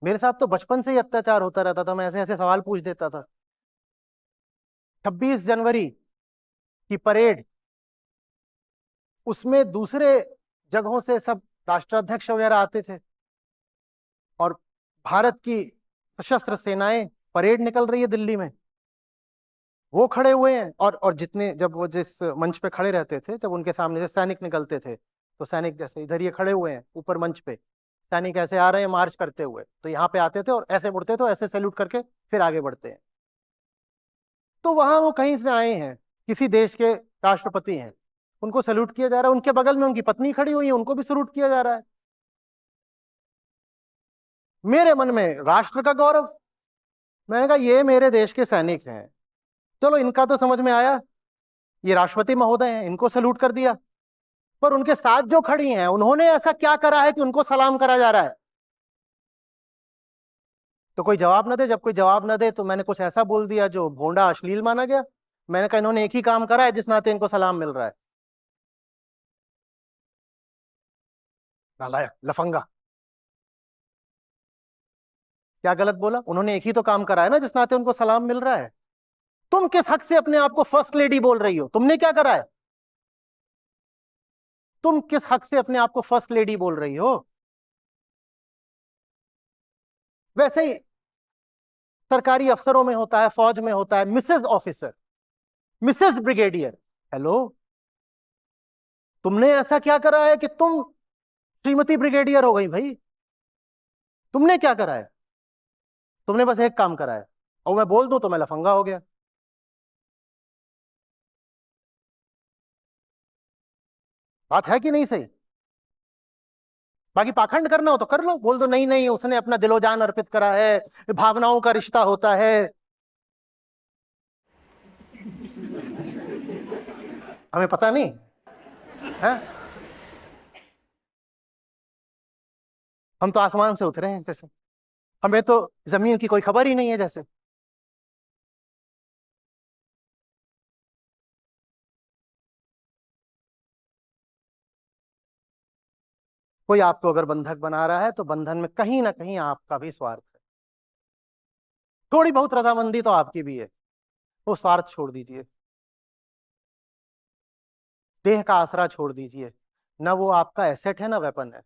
मेरे साथ तो बचपन से ही अत्याचार होता रहता था, मैं ऐसे ऐसे सवाल पूछ देता था। 26 जनवरी की परेड, उसमें दूसरे जगहों से सब राष्ट्राध्यक्ष वगैरह आते थे और भारत की सशस्त्र सेनाएं, परेड निकल रही है दिल्ली में, वो खड़े हुए हैं। और जितने जब वो जिस मंच पे खड़े रहते थे, जब उनके सामने से सैनिक निकलते थे तो सैनिक जैसे इधर ये खड़े हुए हैं ऊपर मंच पे, सैनिक ऐसे आ रहे हैं मार्च करते हुए, तो यहाँ पे आते थे और ऐसे मुड़ते थे, ऐसे सैल्यूट करके फिर आगे बढ़ते हैं। तो वहां वो कहीं से आए हैं, किसी देश के राष्ट्रपति हैं, उनको सैल्यूट किया जा रहा है, उनके बगल में उनकी पत्नी खड़ी हुई है, उनको भी सैल्यूट किया जा रहा है। मेरे मन में राष्ट्र का गौरव, मैंने कहा ये मेरे देश के सैनिक हैं, चलो इनका तो समझ में आया, ये राष्ट्रपति महोदय हैं, इनको सैल्यूट कर दिया। पर उनके साथ जो खड़ी हैं उन्होंने ऐसा क्या करा है कि उनको सलाम करा जा रहा है। तो कोई जवाब न दे, जब कोई जवाब न दे तो मैंने कुछ ऐसा बोल दिया जो भोंडा अश्लील माना गया। मैंने कहा इन्होंने एक ही काम करा है जिस नाते इनको सलाम मिल रहा है। नालायक, लफंगा, क्या गलत बोला? उन्होंने एक ही तो काम करा है ना जिस नाते उनको सलाम मिल रहा है। तुम किस हक से अपने आप को फर्स्ट लेडी बोल रही हो? तुमने क्या करा है? तुम किस हक से अपने आप को फर्स्ट लेडी बोल रही हो? वैसे ही सरकारी अफसरों में होता है, फौज में होता है, Mrs officer, Mrs brigadier. Hello, तुमने ऐसा क्या करा है कि तुम श्रीमती ब्रिगेडियर हो गई भाई? तुमने क्या करा है? तुमने बस एक काम करा है, और मैं बोल दूं तो मैं लफंगा हो गया। बात है कि नहीं सही? बाकी पाखंड करना हो तो कर लो, बोल दो नहीं नहीं उसने अपना दिलो जान अर्पित करा है, भावनाओं का रिश्ता होता है। हमें पता नहीं है, हम तो आसमान से उतरे हैं जैसे, हमें तो जमीन की कोई खबर ही नहीं है जैसे। कोई आपको अगर बंधक बना रहा है तो बंधन में कहीं ना कहीं आपका भी स्वार्थ है। थोड़ी बहुत रजामंदी तो आपकी भी है, वो स्वार्थ छोड़ दीजिए, देह का आसरा छोड़ दीजिए। ना वो आपका एसेट है ना वेपन है।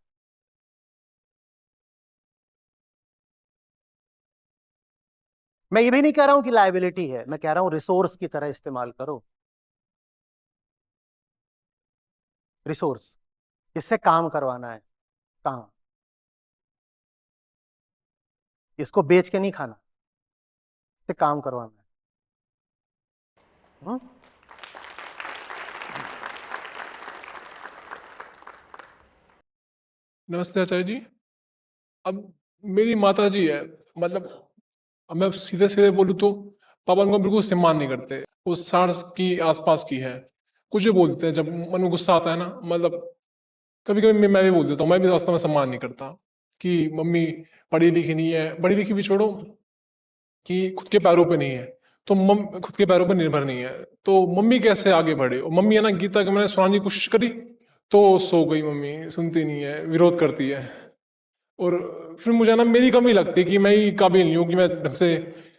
मैं ये भी नहीं कह रहा हूं कि लायबिलिटी है, मैं कह रहा हूं रिसोर्स की तरह इस्तेमाल करो। रिसोर्स, इससे काम करवाना है, काम, इसको बेच के नहीं खाना, इससे काम करवाना है। नमस्ते आचार्य जी। अब मेरी माता जी है, मतलब अब मैं सीधे सीधे बोलूँ तो पापा उनको बिल्कुल सम्मान नहीं करते। वो 60 की आसपास की है। कुछ भी बोलते हैं जब मन में गुस्सा आता है ना, मतलब कभी कभी मैं भी बोल देता हूँ, मैं भी वास्तव में सम्मान नहीं करता कि मम्मी पढ़ी लिखी नहीं है, पढ़ी लिखी भी छोड़ो कि खुद के पैरों पे नहीं है, तो खुद के पैरों पे निर्भर नहीं है, तो मम्मी कैसे आगे बढ़े। और मम्मी है ना, गीता की मैंने सुनाने की कोशिश करी तो सो गई मम्मी, सुनती नहीं है, विरोध करती है। और फिर मुझे ना मेरी कमी लगती है कि मैं ही काबिल नहीं हूँ कि मैं ढंग से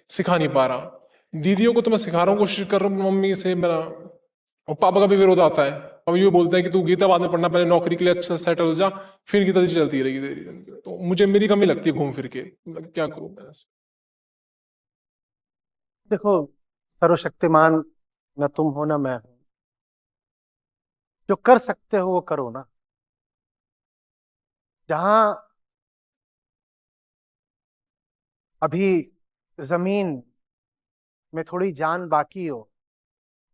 सिखा नहीं पा रहा। दीदियों को तो मैं सिखा रहा हूँ, कोशिश कर रहा हूँ, मम्मी से मेरा और पापा का भी विरोध आता है। पापा ये बोलते हैं कि तू गीता बाद में पढ़ना, पहले नौकरी के लिए अच्छा सेटल हो जा, फिर गीता जी चलती रहेगी तेरी। तो मुझे मेरी कमी लगती है घूम फिर के, मतलब क्या करूँ मैं। देखो, सर्वशक्तिमान न तुम हो न मैं हूं। जो कर सकते हो वो करो ना। जहां अभी जमीन में थोड़ी जान बाकी हो,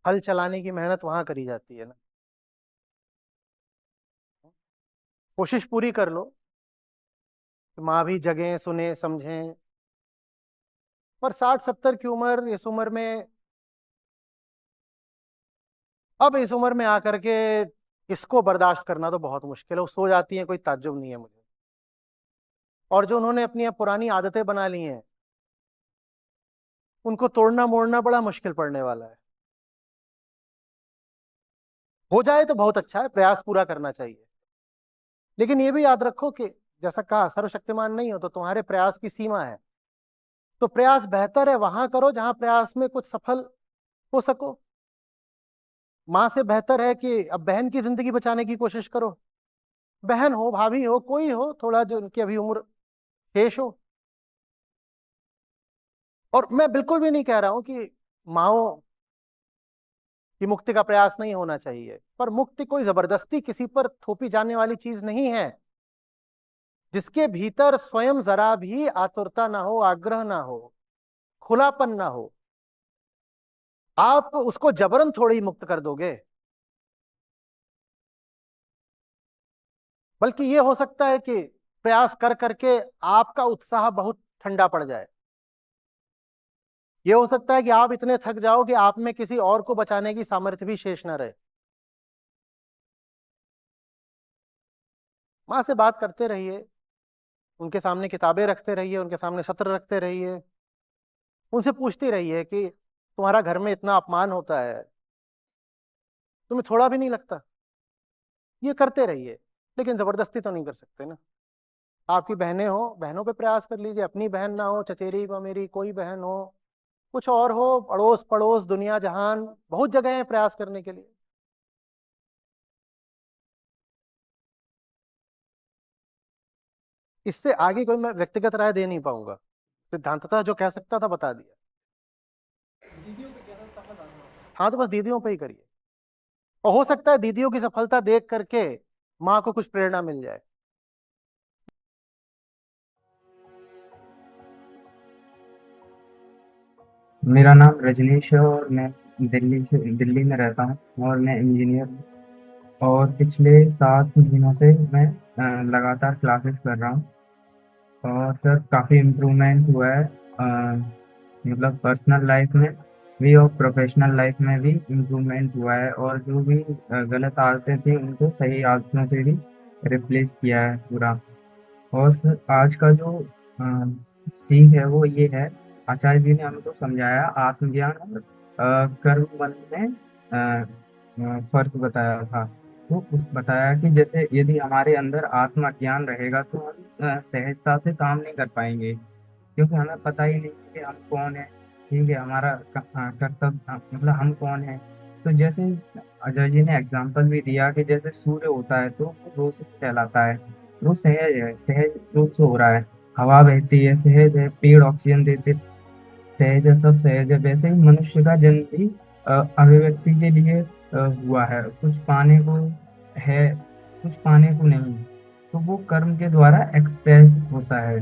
हल चलाने की मेहनत वहां करी जाती है ना। कोशिश पूरी कर लो कि माँ भी जगें, सुने, समझें। पर 60-70 की उम्र, इस उम्र में, अब इस उम्र में आकर के इसको बर्दाश्त करना तो बहुत मुश्किल है। वो सो जाती है, कोई ताज्जुब नहीं है मुझे। और जो उन्होंने अपनी अब पुरानी आदतें बना ली हैं, उनको तोड़ना मोड़ना बड़ा मुश्किल पड़ने वाला है। हो जाए तो बहुत अच्छा है, प्रयास पूरा करना चाहिए। लेकिन ये भी याद रखो कि जैसा कहा, सर्वशक्तिमान नहीं हो तो तुम्हारे प्रयास की सीमा है। तो प्रयास बेहतर है वहां करो जहां प्रयास में कुछ सफल हो सको। माँ से बेहतर है कि अब बहन की जिंदगी बचाने की कोशिश करो। बहन हो, भाभी हो, कोई हो, थोड़ा जो उनकी अभी उम्र शेष हो। और मैं बिल्कुल भी नहीं कह रहा हूं कि माओ की मुक्ति का प्रयास नहीं होना चाहिए, पर मुक्ति कोई जबरदस्ती किसी पर थोपी जाने वाली चीज नहीं है। जिसके भीतर स्वयं जरा भी आतुरता ना हो, आग्रह ना हो, खुलापन ना हो, आप उसको जबरन थोड़ी ही मुक्त कर दोगे। बल्कि ये हो सकता है कि प्रयास कर करके आपका उत्साह बहुत ठंडा पड़ जाए। ये हो सकता है कि आप इतने थक जाओ कि आप में किसी और को बचाने की सामर्थ्य भी शेष न रहे। माँ से बात करते रहिए, उनके सामने किताबें रखते रहिए, उनके सामने सत्र रखते रहिए। उनसे पूछती रहिए कि तुम्हारा घर में इतना अपमान होता है, तुम्हें थोड़ा भी नहीं लगता? ये करते रहिए, लेकिन जबरदस्ती तो नहीं कर सकते ना। आपकी बहनें हो, बहनों पे प्रयास कर लीजिए। अपनी बहन ना हो, चचेरी मेरी कोई बहन हो, कुछ और हो, अड़ोस पड़ोस, दुनिया जहान, बहुत जगह है प्रयास करने के लिए। इससे आगे कोई मैं व्यक्तिगत राय दे नहीं पाऊंगा। सिद्धांततः जो कह सकता था बता दिया। हाँ, तो बस दीदियों पे ही करिए। और हो सकता है दीदियों की सफलता देख करके माँ को कुछ प्रेरणा मिल जाए। मेरा नाम रजनीश है और मैं दिल्ली में रहता हूँ और मैं इंजीनियर हूँ। और पिछले 7 महीनों से मैं लगातार क्लासेस कर रहा हूँ और सर काफ़ी इम्प्रूवमेंट हुआ है, मतलब पर्सनल लाइफ में भी और प्रोफेशनल लाइफ में भी इम्प्रूवमेंट हुआ है। और जो भी गलत आदतें थी उनको सही आदतों से भी रिप्लेस किया है पूरा। और सर आज का जो सीख है वो ये है, आचार्य जी ने हमको समझाया आत्मज्ञान और कर्म मन में फर्क बताया था। तो उस बताया कि जैसे यदि हमारे अंदर आत्मज्ञान रहेगा तो हम सहजता से काम नहीं कर पाएंगे, क्योंकि हमें पता ही नहीं कि हम कौन है। ठीक है, हमारा कर्तव्य मतलब हम कौन है। तो जैसे अजय जी ने एग्जाम्पल भी दिया कि जैसे सूर्य होता है तो वो रोशनी फैलाता है, वो सहज है, सहज रूप से हो रहा है। हवा बहती है, सहज है। पेड़ ऑक्सीजन देते, सहज है, सब सहज है। वैसे ही मनुष्य का जन्म भी अभिव्यक्ति के लिए हुआ है, कुछ पाने को है, कुछ पाने को नहीं। तो वो कर्म के द्वारा एक्सप्रेस होता है।